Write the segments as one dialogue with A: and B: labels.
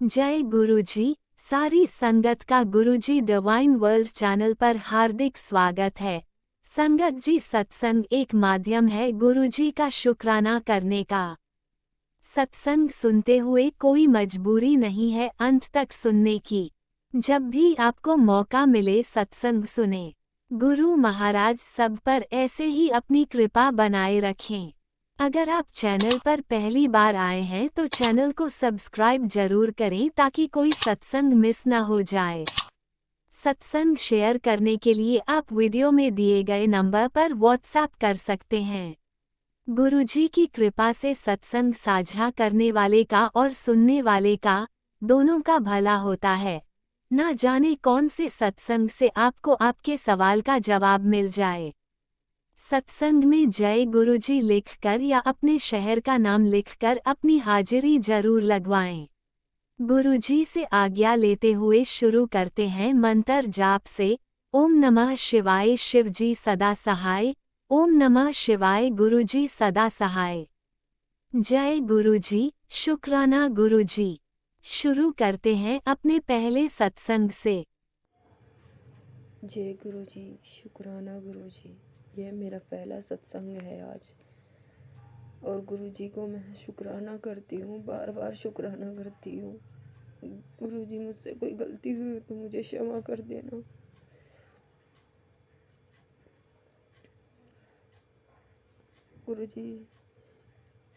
A: जय गुरुजी। सारी संगत का गुरुजी डिवाइन वर्ल्ड चैनल पर हार्दिक स्वागत है। संगत जी, सत्संग एक माध्यम है गुरुजी का शुक्राना करने का। सत्संग सुनते हुए कोई मजबूरी नहीं है अंत तक सुनने की। जब भी आपको मौका मिले सत्संग सुने। गुरु महाराज सब पर ऐसे ही अपनी कृपा बनाए रखें। अगर आप चैनल पर पहली बार आए हैं तो चैनल को सब्सक्राइब जरूर करें ताकि कोई सत्संग मिस ना हो जाए। सत्संग शेयर करने के लिए आप वीडियो में दिए गए नंबर पर व्हाट्सएप कर सकते हैं। गुरुजी की कृपा से सत्संग साझा करने वाले का और सुनने वाले का, दोनों का भला होता है। ना जाने कौन से सत्संग से आपको आपके सवाल का जवाब मिल जाए। सत्संग में जय गुरुजी लिखकर या अपने शहर का नाम लिखकर अपनी हाजिरी जरूर लगवाएं। गुरुजी से आज्ञा लेते हुए शुरू करते हैं मंत्र जाप से। ओम नमः शिवाय शिवजी सदा सहाय। ओम नमः शिवाय गुरुजी सदा सहाय। जय गुरुजी, शुक्राना गुरुजी। शुरू करते हैं अपने पहले सत्संग से।
B: जय गुरुजी, शुक्राना गुरुजी। यह मेरा पहला सत्संग है आज, और गुरुजी को मैं शुक्राना करती हूँ, बार बार शुक्राना करती हूँ। गुरुजी, मुझसे कोई गलती हुई हो तो मुझे क्षमा कर देना। गुरुजी,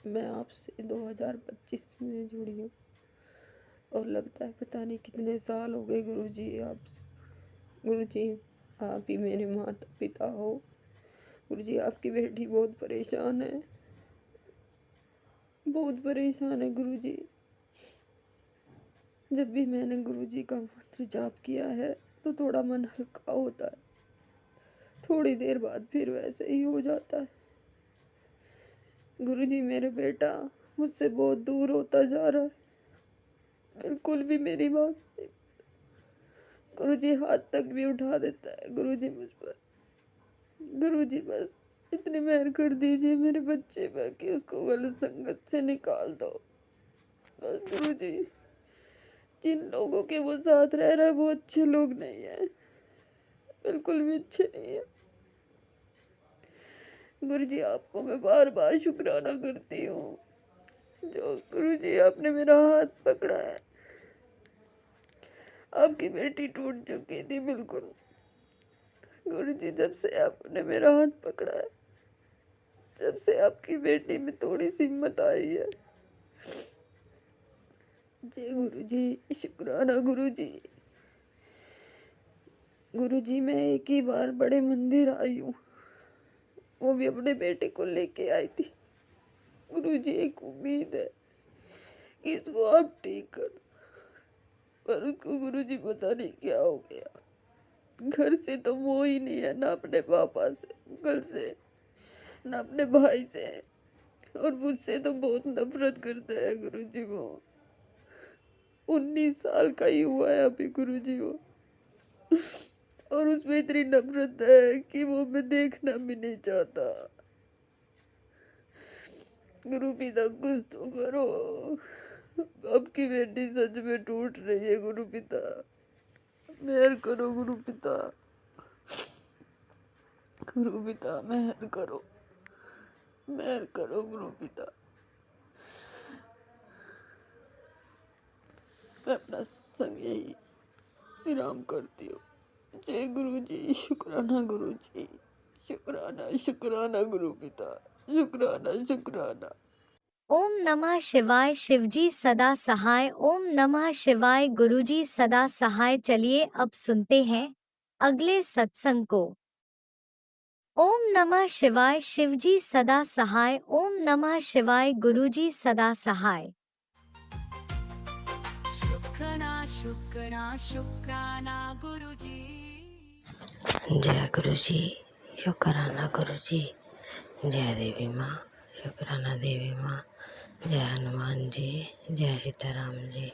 B: मैं आपसे 2025 में जुड़ी हूँ और लगता है पता नहीं कितने साल हो गए गुरुजी आपसे। गुरुजी, आप ही मेरे माता पिता हो। गुरुजी, आपकी बेटी बहुत परेशान है, बहुत परेशान है गुरुजी। जब भी मैंने गुरुजी का मंत्र जाप किया है तो थोड़ा मन हल्का होता है, थोड़ी देर बाद फिर वैसे ही हो जाता है। गुरुजी, मेरा बेटा मुझसे बहुत दूर होता जा रहा है, बिल्कुल भी मेरी बात नहीं। गुरुजी, हाथ तक भी उठा देता है गुरुजी मुझ पर। गुरुजी, बस इतनी मेहर कर दीजिए मेरे बच्चे पर कि उसको गलत संगत से निकाल दो। बस गुरुजी, जिन लोगों के वो साथ रह रहा है वो अच्छे लोग नहीं है, बिल्कुल भी अच्छे नहीं है। गुरुजी, आपको मैं बार बार शुक्राना करती हूँ जो गुरुजी आपने मेरा हाथ पकड़ा है। आपकी बेटी टूट चुकी थी बिल्कुल। गुरुजी, जब से आपने मेरा हाथ पकड़ा है, जब से आपकी बेटी में थोड़ी सी हिम्मत आई है। जय गुरुजी, शुक्राना गुरुजी। गुरुजी, मैं एक ही बार बड़े मंदिर आई हूँ, वो भी अपने बेटे को लेके आई थी। गुरुजी, एक उम्मीद है कि इसको आप ठीक कर, पर उसको गुरुजी पता नहीं क्या हो गया। घर से तो वो ही नहीं है, ना अपने पापा से, अंकल से, ना अपने भाई से, और मुझसे तो बहुत नफरत करता है गुरुजी। वो 19 साल का ही हुआ है अभी गुरुजी वो, और उसमें इतनी नफरत है कि वो मैं देखना भी नहीं चाहता। गुरु पिता, कुछ तो करो, आपकी बेटी सच में टूट रही है। गुरु पिता, मेहर करो गुरु पिता। गुरु पिता, मेहर करो, मेहर करो गुरु पिता। मैं अपना सत्संग यही विराम करती हूँ। जय गुरु जी, शुक्राना गुरु जी, शुक्राना शुक्राना गुरु पिता, शुक्राना शुक्राना।
A: ओम नमः शिवाय शिवजी सदा सहाय। ओम नमः शिवाय गुरुजी सदा सहाय। चलिए अब सुनते हैं अगले सत्संग को। ओम नमः शिवाय शिवजी सदा सहाय। ओम नमः शिवाय गुरुजी सदा सहाय।
C: शुक्राना गुरुजी।
D: जय गुरुजी, शुक्राना गुरुजी। जय देवी माँ, शुक्राना देवी माँ। जय हनुमान जी, जय सीताराम जी।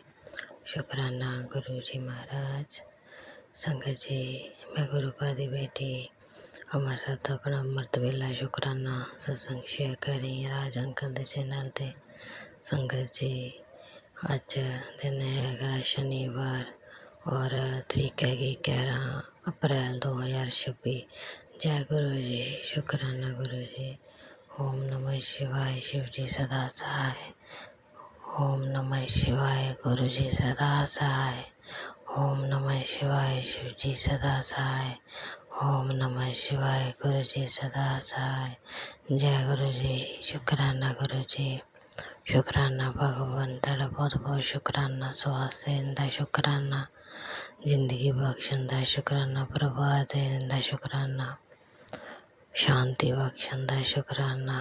D: शुक्राना गुरुजी महाराज। संगत जी, मैं गुरुपादी बेटी हमारे साथ अपना अमृत वेला शुक्राना सत्संग शेयर करें राज अंकल दे चैनल ते। संगत जी, ਅੱਜ ਦਿਨ ਹੈਗਾ ਸ਼ਨੀਵਾਰ ਔਰ ਤਰੀਕ ਹੈਗੀ 11 ਅਪ੍ਰੈਲ 2026। ਜੈ ਗੁਰੂ ਜੀ, ਸ਼ੁਕਰਾਨਾ ਗੁਰੂ ਜੀ। ਓਮ ਨਮः शिवाय शिव जी सदा सहाय। ओम नमः शिवाय गुरु जी सदा सहाय। ओम नमः शिवाय शिव जी सदा सहाय। ओम नमः शिवाय गुरु जी सदा सहाय। जय गुरु जी, शुकराना गुरु जी। शुकराना भगवंत दा बहुत बहुत शुकराना। स्वास देन दा शुकराना, जिंदगी बख्शण दा शुकराना, परिवार देने दा शुकराना, शांति बख्शण दा शुकराना,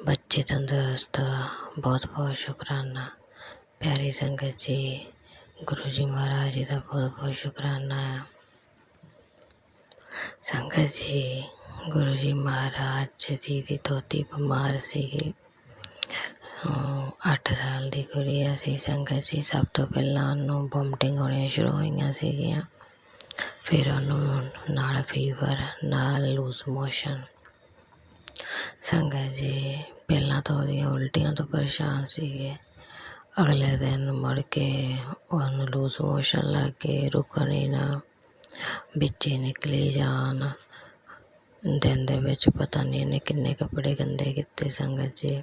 D: बच्चे तंदुरुस्त, बहुत बहुत शुकराना। प्यारी संगत जी, गुरु जी महाराज जी का बहुत बहुत शुकराना है। संगत जी, गुरु जी महाराज जी की धोती बीमार सी, 8 साल की कुड़िया सी। संगत जी, सब तो पहला उन्होंने वोमिटिंग होनी शुरू हुई सीगियां, फिर उन्होंने नाल फीवर, नाल लूज मोशन। संगत जी, पहला तो वो उल्टियां तो परेशान सीगे, अगले दिन मुड़ के उन्होंने लूज मोशन लग गए, रुकने ना, बिच्चे निकली जान। दिन दे विच पता नहीं इन्हें किन्ने कपड़े गंदे किते। संगत जी,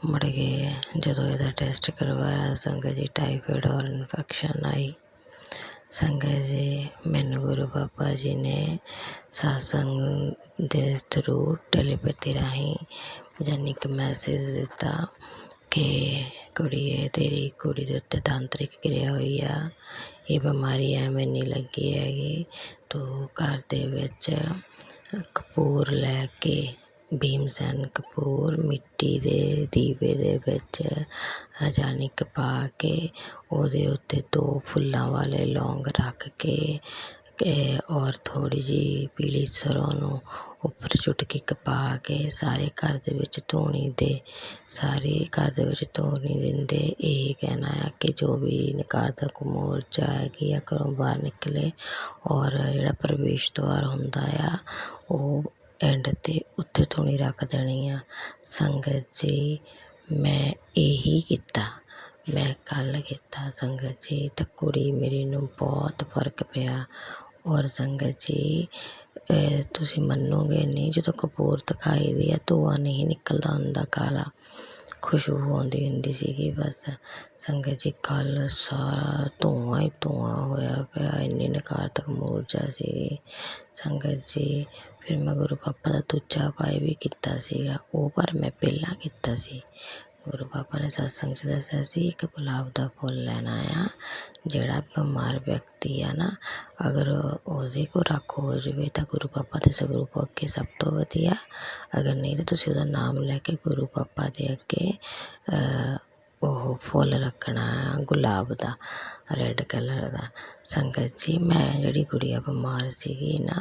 D: मुड़ गए जदों इहदा टेस्ट करवाया संगत जी, टाइफाइड और इन्फेक्शन आई। संगत जी, मैनू गुरु बाबा जी ने सत्संग दे थ्रू टेलीपैथी राही जानी कि मैसेज दिता कि कुड़िए तेरी कुड़ी दे उत्ते तांत्रिक क्रिया हुई आ, ये बीमारी एवें नहीं लगी हैगी। तो घर दे विच कपूर लैके, भीमसैन कपूर मिट्टी दे दीवे दे विच अजानिक पा के ओहदे उत्ते 2 फुल्लां वाले लौंग रख के और थोड़ी जी पीली सरों नूं उपर चुटकी पा के सारे घर दे विच धूनी दे, सारे घर दे विच धूनी दिंदे। यही कहना है कि जो भी नकारात्मक ऊर्जा हैगी आ घरों बाहर निकले और जिहड़ा प्रवेश द्वार हुंदा आ वो एंड ते उत्ते धूनी रख देनी आ। संगत जी, मैं यही किता, मैं कल किता संगत जी, तो कुड़ी मेरी नूं बहुत फर्क पिया। और संगत जी, तुसीं मन्नोगे नहीं, जो कपूर दिखाई दी है धुआं नहीं निकलदा हुंदा काला, खुशबू आउंदी हुंदी सीगी बस। संगत जी, कल सारा धुआं ही धुआं होया पिया, इन्नी नकारात्मक ऊर्जा सीगी। संगत जी, फिर मैं गुरु पापा दा दूजा उपाय भी कीता सीगा, वो पर मैं पहलां कीता सी। गुरु पापा ने सत्संग च दस्सिया सी एक गुलाब दा फुल लैना आ, जिहड़ा बीमार व्यक्ति है ना, अगर ਉਹਦੇ को रख हो जाए तो गुरु पापा के स्वरूप अगे सब तो वधिया, अगर नहीं तो तुसीं ਉਹਦਾ नाम लैके गुरु पापा दे अगे ਉਹ फुल रखना गुलाब दा रेड कलर दा। संगत जी, मैं जिहड़ी गुड़िया बीमार सीगी ना,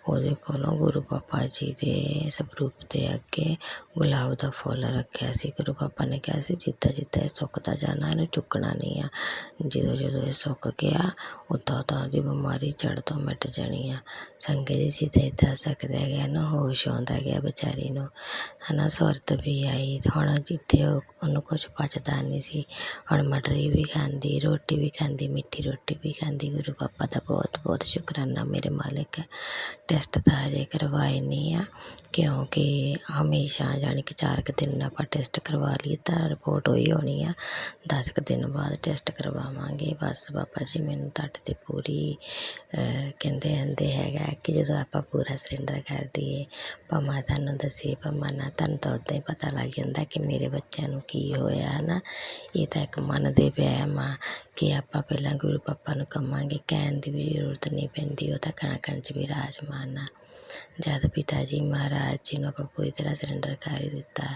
D: ਉਹਦੇ ਕੋਲੋਂ गुरु पापा जी दे स्वरूप दे अगे गुलाब दा फुल रखिया सी। गुरु पापा ने कहा सी जिद्दां जिद्दां ये सुकदा जाना इहनूं चुकना नहीं आ, जदों जदों ये सुक गया उदां उदां दी बीमारी जड़ तो मिट जानी आ। संगत जी, जिद्दां जिद्दां सकदा गया ना होश आउंदा गया बेचारी नूं, है ना, सुरत भी आई। हुण जिद्दे ਉਹਨੂੰ कुछ पचदा नहीं सी, हुण मटरी भी खांदी, रोटी भी खांदी, मिठी रोटी भी खांदी। गुरु पापा दा बहुत बहुत शुकराना मेरे मालिक। टेस्ट तो हजे करवाए नहीं आ, क्योंकि हमेशा जानी कि 4 दिन आप टेस्ट करवा लीए तो रिपोर्ट हुई होनी आ, 10 दिन बाद टेस्ट करवावांगे। बस बाबा जी मैनूं तुहाडे ते पूरी कहंदे आंदे हैगा कि जदों आपां पूरा सरेंडर कर दईए, भावें तुहानूं दसीए भावें ना, तुहानूं तां उदां ही पता लग जांदा कि मेरे बच्चों नूं की होया है ना। ये तो एक मन दे वहम आ कि आपां पहलां गुरु पापा नूं कहांगे, कहण दी भी जरूरत नहीं पैंदी, वो तां कण कण च विराजमान आ। जद पिता जी महाराज जी नूं आपां पूरी तरह सरेंडर कर ही दिता,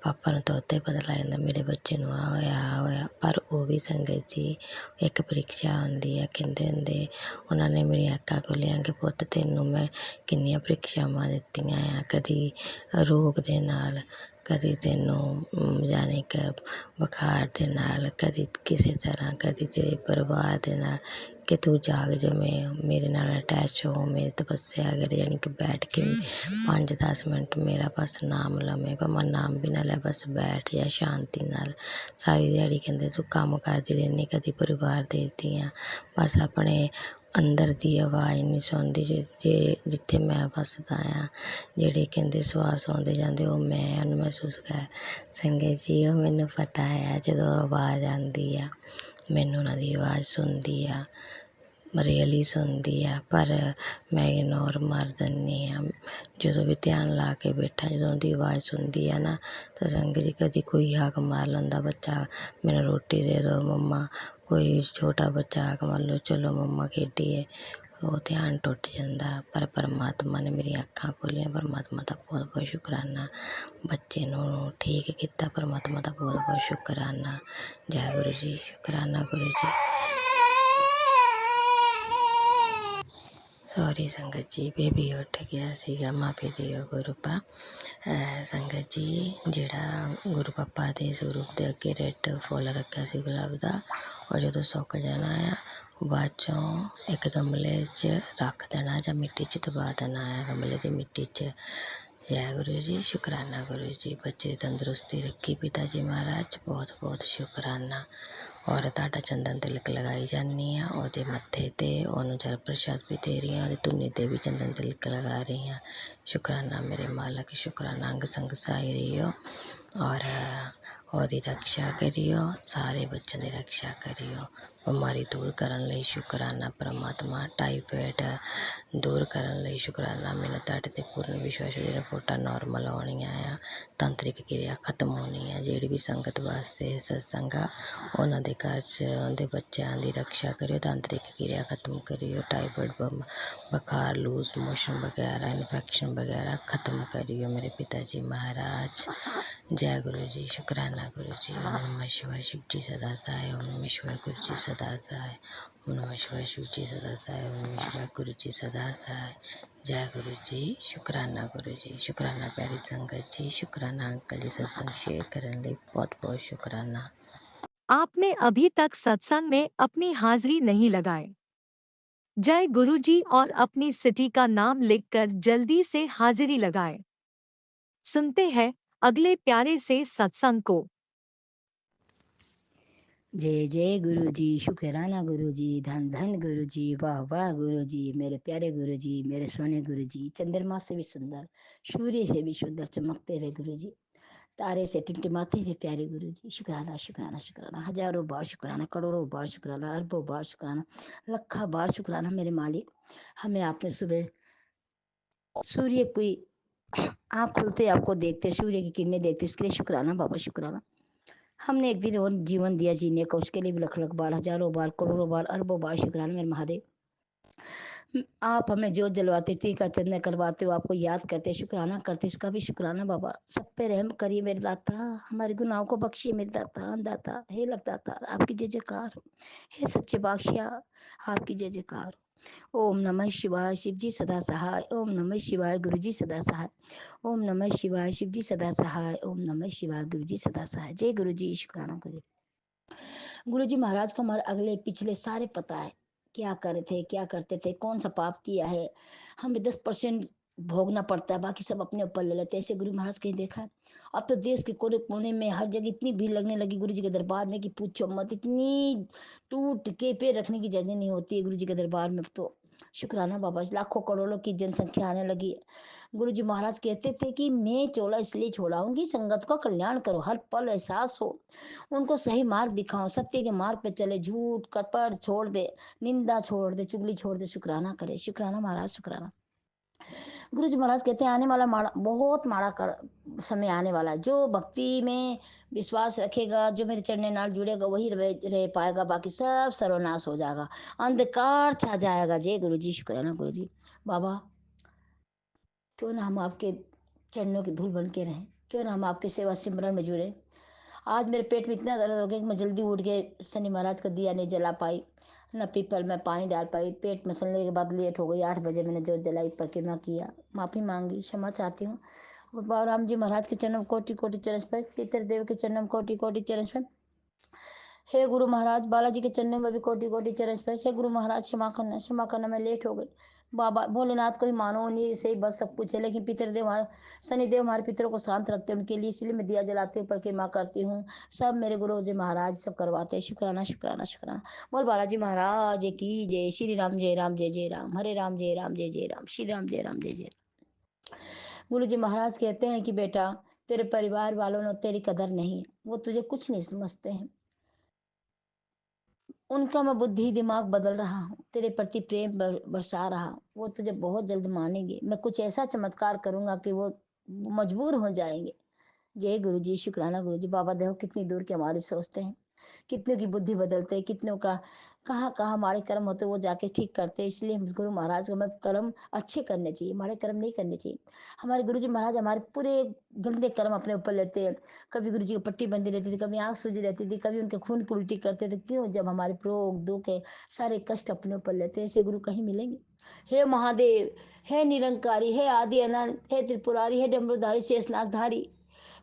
D: पापा नूं तां उदां ही पता लग जांदा मेरे बच्चे नूं आ होया। पर वो भी संगत जी एक परीक्षा हुंदी है, कहंदे हुंदे उन्हां ने मेरी अक्खां खोलियां कि पुत्त तैनूं मैं किन्नियां परीक्षावां दित्तियां आ, कदी रोग दे नाल, कदी तैनूं जाने कि बुखार दे नाल, कदी किसी तरह, कदी तेरे परिवार दे नाल, कि तू जाग जमे, मेरे नाल अटैच हो, मेरी तपस्या कर, यानी कि बैठ के 5-10 मिनट मेरा बस नाम लवे, भावें नाम भी ना लै, बस बैठ जा शांति नाल। सारी दिहाड़ी कहंदे तू काम करदी रहनी, कदी परिवार देखदी आ, बस अपने अंदर दी आवाज़ नहीं सुनदी, जे जित्थे मैं बसदा आ, ਜਿਹੜੇ ਕਹਿੰਦੇ ਸਵਾਸ ਆਉਂਦੇ ਜਾਂਦੇ ਉਹ ਮੈਂ ਉਹਨੂੰ ਮਹਿਸੂਸ ਕਰ। ਸੰਗਤ ਜੀ ਉਹ ਮੈਨੂੰ ਪਤਾ ਆ ਜਦੋਂ ਆਵਾਜ਼ ਆਉਂਦੀ ਆ, ਮੈਨੂੰ ਉਹਨਾਂ ਦੀ ਆਵਾਜ਼ ਸੁਣਦੀ ਆ, ਰੀਅਲੀ ਸੁਣਦੀ ਆ, ਪਰ ਮੈਂ ਇਗਨੋਰ ਮਾਰ ਦਿੰਦੀ ਆ। ਜਦੋਂ ਵੀ ਧਿਆਨ ਲਾ ਕੇ ਬੈਠਾ, ਜਦੋਂ ਉਹਦੀ ਆਵਾਜ਼ ਸੁਣਦੀ ਆ ਨਾ, ਤਾਂ ਸੰਗਤ ਜੀ ਕਦੀ ਕੋਈ ਹਾਕ ਮਾਰ ਲੈਂਦਾ, ਬੱਚਾ ਮੈਨੂੰ ਰੋਟੀ ਦੇ ਦਿਓ ਮੰਮਾ, ਕੋਈ ਛੋਟਾ ਬੱਚਾ ਹਾਕ ਮਾਰ ਲਓ, ਚਲੋ ਮੰਮਾ ਖੇਡੀਏ, ਉਹ ਧਿਆਨ ਟੁੱਟ ਜਾਂਦਾ। ਪਰ ਪਰਮਾਤਮਾ ਨੇ ਮੇਰੀਆਂ ਅੱਖਾਂ ਖੋਲ੍ਹੀਆਂ, ਪਰਮਾਤਮਾ ਦਾ ਬਹੁਤ ਬਹੁਤ ਸ਼ੁਕਰਾਨਾ। ਬੱਚੇ ਨੂੰ ਠੀਕ ਕੀਤਾ, ਪਰਮਾਤਮਾ ਦਾ ਬਹੁਤ ਬਹੁਤ ਸ਼ੁਕਰਾਨਾ। ਜੈ ਗੁਰੂ ਜੀ, ਸ਼ੁਕਰਾਨਾ ਗੁਰੂ ਜੀ। ਸੌਰੀ ਸੰਗਤ ਜੀ, ਬੇਬੀ ਉੱਠ ਗਿਆ ਸੀਗਾ, ਮਾਫੀ ਦਿਓ ਗੁਰੂ ਪਾ। ਸੰਗਤ ਜੀ, ਜਿਹੜਾ ਗੁਰੂ ਪਾਪਾ ਦੇ ਸਰੂਪ ਦੇ ਅੱਗੇ ਰੈੱਡ ਫੁੱਲ ਰੱਖਿਆ ਸੀ ਗੁਲਾਬ ਦਾ, ਉਹ ਜਦੋਂ ਸੁੱਕ ਜਾਣਾ ਆ, ਬਾਅਦ 'ਚੋਂ ਇੱਕ ਗਮਲੇ 'ਚ ਰੱਖ ਦੇਣਾ ਜਾਂ ਮਿੱਟੀ 'ਚ ਦਬਾ ਦੇਣਾ ਆ, ਗਮਲੇ ਦੀ ਮਿੱਟੀ 'ਚ। ਜੈ ਗੁਰੂ ਜੀ, ਸ਼ੁਕਰਾਨਾ ਗੁਰੂ ਜੀ। ਬੱਚੇ ਤੰਦਰੁਸਤੀ ਰੱਖੀ ਪਿਤਾ ਜੀ ਮਹਾਰਾਜ, ਬਹੁਤ ਬਹੁਤ ਸ਼ੁਕਰਾਨਾ। ਔਰ ਤੁਹਾਡਾ ਚੰਦਨ ਤਿਲਕ ਲਗਾਈ ਜਾਂਦੀ ਆ ਉਹਦੇ ਮੱਥੇ 'ਤੇ, ਉਹਨੂੰ ਜਲ ਪ੍ਰਸ਼ਾਦ ਵੀ ਦੇ ਰਹੀ ਹਾਂ, ਉਹਦੀ ਧੁੰਨੀ 'ਤੇ ਵੀ ਚੰਦਨ ਤਿਲਕ ਲਗਾ ਰਹੀ ਹਾਂ। ਸ਼ੁਕਰਾਨਾ ਮੇਰੇ ਮਾਲਕ, ਸ਼ੁਕਰਾਨਾ ਅੰਗ ਸੰਗ ਸਹਾਈ ਰਹੀਓ, ਔਰ ਉਹਦੀ ਰਕਸ਼ਾ ਕਰਿਓ, ਸਾਰੇ ਬੱਚਿਆਂ ਦੀ ਰਕਸ਼ਾ ਕਰਿਓ। ਬਿਮਾਰੀ ਦੂਰ ਕਰਨ ਲਈ ਸ਼ੁਕਰਾਨਾ ਪਰਮਾਤਮਾ, ਟਾਈਫਾਇਡ ਦੂਰ ਕਰਨ ਲਈ ਸ਼ੁਕਰਾਨਾ। ਮੈਨੂੰ ਤੁਹਾਡੇ 'ਤੇ ਪੂਰਨ ਵਿਸ਼ਵਾਸ ਹੈ, ਰਿਪੋਰਟਾਂ ਨੋਰਮਲ ਆਉਣੀਆਂ ਆ, ਤਾਂਤਰਿਕ ਕਿਰਿਆ ਖਤਮ ਹੋਣੀ ਆ। ਜਿਹੜੀ ਵੀ ਸੰਗਤ ਵਾਸਤੇ ਸਤਸੰਗ ਆ, ਉਹਨਾਂ ਦੇ ਘਰ 'ਚ ਉਹਦੇ ਬੱਚਿਆਂ ਦੀ ਰਕਸ਼ਾ ਕਰਿਓ, ਤਾਂਤਰਿਕ ਕਿਰਿਆ ਖਤਮ ਕਰਿਓ, ਟਾਈਫਾਇਡ ਬੁਖਾਰ, ਲੂਜ਼ ਮੋਸ਼ਨ ਵਗੈਰਾ, ਇਨਫੈਕਸ਼ਨ ਵਗੈਰਾ ਖਤਮ ਕਰਿਓ ਮੇਰੇ ਪਿਤਾ ਜੀ ਮਹਾਰਾਜ। ਜੈ ਗੁਰੂ ਜੀ, ਸ਼ੁਕਰਾਨਾ ਗੁਰੂ ਜੀ। ਓਮ ਨਮः शिवाय, शिव जी सदा सहाय। ओम नमः शिवाय, गुरु जी सदा सहाय। ओम नमः शिवाय, शिव जी सदा सहाय। ओम नमः शिवाय, गुरु जी सदा सहाय। जय गुरु जी, शुकराना गुरु जी, शुकराना प्यारी संगत जी, शुकराना अंकल जी सत्संग शेयर करने लिए बहुत बहुत शुकराना।
E: आपने अभी तक सत्संग में अपनी हाजिरी नहीं लगाए। जय गुरु जी और अपनी सिटी का नाम लिखकर जल्दी से हाजिरी लगाए। सुनते हैं अगले प्यारे से सत्संग को।
F: जय जय गुरु जी, शुक्राना गुरु जी, धन धन गुरु जी, वाह वाह गुरु जी, मेरे प्यारे गुरु जी, मेरे सोने गुरु जी, चंद्रमा से भी सुंदर, सूर्य से भी सुंदर चमकते हुए गुरु जी, तारे से टिमटिमाते हुए प्यारे गुरु जी, शुक्राना शुक्राना शुक्राना, हजारों बार शुक्राना, करोड़ों बार शुक्राना, अरबों बार शुक्राना, लखा बार शुक्राना मेरे मालिक। हमें आपने सुबह सूर्य कोई आँख खुलते आपको देखते, सूर्य की किरणें देखते, उसके लिए शुक्राना बाबा, शुक्राना। हमने एक दिन और जीवन दिया जीने को, उसके लिए भी लख लख बार, हजारों बार, करोड़ों बार, अरबों बार शुक्राना मेरे महादेव। आप हमें जोत जलवाते, टीका चंदन करवाते हो, आपको याद करते, शुक्राना करते, इसका भी शुक्राना बाबा। सब पे रहम करिए मेरे दाता, हमारे गुनाहों को बख्शिए मेरे दाता, दाता हे लग दाता, आपकी जय जयकार हो, हे सच्चे बादशाह आपकी जय जयकार हो। ओम नमः शिवाय, शिव जी सदा सहाय। ओम नमः शिवाय, गुरु जी सदा सहाय। ओम नमः शिवाय, शिव जी सदा सहाय। ओम नमः शिवाय, गुरु जी सदा सहाय। जय गुरु जी, शुक्राना गुरु। गुरु जी महाराज को हमारे अगले पिछले सारे पता है, क्या करे थे, क्या करते थे, कौन सा पाप किया है, हमें 10% भोगना पड़ता है, बाकी सब अपने ऊपर ले लेते हैं। ऐसे गुरु महाराज कहीं देखा है? अब तो देश के कोने कोने में हर जगह इतनी भीड़ लगने लगी गुरु जी के दरबार में कि पूछो मत, इतनी टूट के पैर रखने की जगह नहीं होती है गुरु जी के दरबार में। तो शुक्राना बाबा, लाखों करोड़ों की जनसंख्या आने लगी। गुरु जी महाराज कहते थे कि मैं चोला इसलिए छोड़ाऊंगी, संगत का कल्याण करो, हर पल एहसास हो, उनको सही मार्ग दिखाओ, सत्य के मार्ग पे चले, झूठ कपट छोड़ दे, निंदा छोड़ दे, चुगली छोड़ दे, शुक्राना करे। शुक्राना महाराज, शुक्राना। गुरु जी महाराज कहते हैं आने वाला माड़ा, बहुत माड़ा कर समय आने वाला है। जो भक्ति में विश्वास रखेगा, जो मेरे चरणों नाल जुड़ेगा, वही रह पाएगा, बाकी सब सर्वनाश हो जाएगा, अंधकार छा जाएगा। जय गुरु जी, शुक्राना गुरु जी। बाबा क्यों ना हम आपके चरणों की धूल बन के रहें, क्यों ना हम आपके सेवा सिमरन में जुड़े। आज मेरे पेट में इतना दर्द हो गया कि मैं जल्दी उठ के शनि महाराज का दिया नहीं जला पाई, न पीपल में पानी डाल पाई। पेट मसलने के बाद लेट हो गई, 8 बजे मैंने जोत जलाई, परिक्रमा किया, माफ़ी मांगी, क्षमा चाहती हूँ। और बाबा राम जी महाराज के चरणों कोटि कोटि चरण पर, पितर देव के चरणों कोटि कोटि चरण पर, हे गुरु महाराज, बालाजी के चरणों में भी कोटि कोटि चरण स्पर्श। हे गुरु महाराज, क्षमा करना, मैं लेट हो गई। बाबा भोलेनाथ को ही मानो, उन्हीं से ही बस सब कुछ है, लेकिन पितरदेव हमारे, शनिदेव हमारे पितरों को शांत रखते हैं, उनके लिए इसलिए मैं दिया जलाती हूँ, परिक्रमा करती हूँ। सब मेरे गुरु जी महाराज सब करवाते हैं। शुक्राना शुक्राना शुक्राना। बोल बालाजी महाराज की जय। श्री राम जय राम जय जय राम, हरे राम जय राम जय जय राम, श्री राम जय राम जय जय। गुरु जी महाराज कहते हैं कि बेटा, तेरे परिवार वालों ने तेरी कदर नहीं है, वो तुझे कुछ नहीं समझते हैं। उनका मैं बुद्धि दिमाग बदल रहा हूँ, तेरे प्रति प्रेम बरसा रहा हूँ, वो तुझे बहुत जल्द मानेंगे। मैं कुछ ऐसा चमत्कार करूंगा कि वो मजबूर हो जाएंगे। जय गुरु जी, शुक्राना गुरु जी। बाबा देखो कितनी दूर के हमारे सोचते हैं, कितनों की बुद्धि बदलते हैं, कितनों का कहाँ कहाँ हमारे कर्म होते वो जाके ठीक करते हैं। इसलिए हम गुरु महाराज को हमें कर्म अच्छे करने चाहिए, हमारे कर्म नहीं करने चाहिए। हमारे गुरु जी महाराज हमारे पूरे गंदे कर्म अपने ऊपर लेते हैं। कभी गुरु जी को पट्टी बंधी रहती थी, कभी आँख सूजी रहती थी, कभी उनके खून की उल्टी करते थे। क्यों? जब हमारे रोग दुख है, सारे कष्ट अपने ऊपर लेते हैं। ऐसे गुरु कहीं मिलेंगे? हे महादेव, हे निरंकारी, हे आदि अनंत, हे त्रिपुरारी, हे डमरूधारी, शेषनागधारी,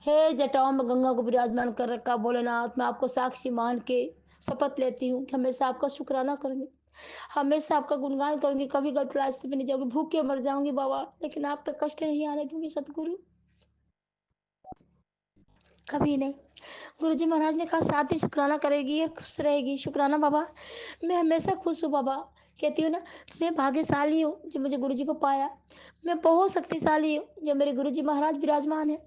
F: हे जटाओं में गंगा को विराजमान कर रखा भोलेनाथ, मैं आपको साक्षी मान के शपथ लेती हूँ कि हमेशा आपका शुक्राना करूंगी, हमेशा आपका गुणगान करूंगी, कभी गलत रास्ते पे नहीं जाऊंगी, भूखे मर जाऊंगी बाबा, लेकिन आप तक कष्ट नहीं आने दूंगी सतगुरु, कभी नहीं। गुरुजी महाराज ने कहा शादी शुक्राना करेगी और खुश रहेगी। शुक्राना बाबा, मैं हमेशा खुश हूँ बाबा। कहती हूँ ना, मैं भाग्यशाली हूँ जो मुझे गुरुजी को पाया। मैं बहुत शक्तिशाली हूँ जो मेरे गुरुजी महाराज विराजमान है।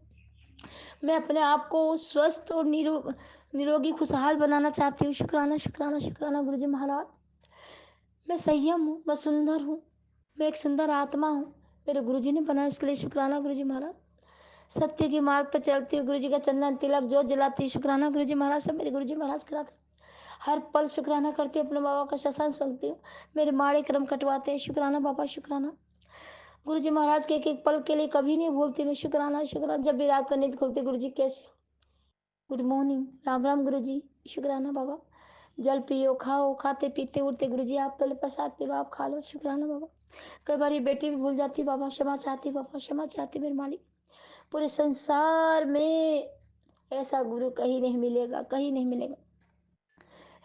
F: मैं अपने आप को स्वस्थ और निरोगी खुशहाल बनाना चाहती हूँ। शुक्राना शुक्राना शुक्राना गुरुजी महाराज। मैं संयम हूँ, मैं सुंदर हूँ, मैं एक सुंदर आत्मा हूँ, मेरे गुरुजी ने बनाया, इसके लिए शुक्राना गुरुजी महाराज। सत्य के मार्ग पर चलती हूँ, गुरुजी का चंदन तिलक जोत जलाती हूँ। शुक्राना गुरुजी महाराज, सब मेरे गुरुजी महाराज कराते। हर पल शुक्राना करती हूँ, अपने बाबा का सत्संग सुनती हूँ, मेरे माड़े क्रम कटवाते हैं। शुक्राना बाबा शुक्राना। गुरुजी महाराज के एक एक पल के लिए कभी नहीं भूलती मैं। शुक्राना शुक्राना। जब भी रात को नींद खुलती, गुरुजी कैसे, गुड मॉर्निंग, राम राम गुरुजी। शुक्राना बाबा। जल पियो, खाओ, खाते पीते उठते गुरुजी आप पहले प्रसाद पिलो, आप खा लो। शुक्राना बाबा। कई बार ये बेटी भी भूल जाती, बाबा क्षमा चाहती, बाबा क्षमा चाहती मेरे मालिक। पूरे संसार में ऐसा गुरु कहीं नहीं मिलेगा, कहीं नहीं मिलेगा।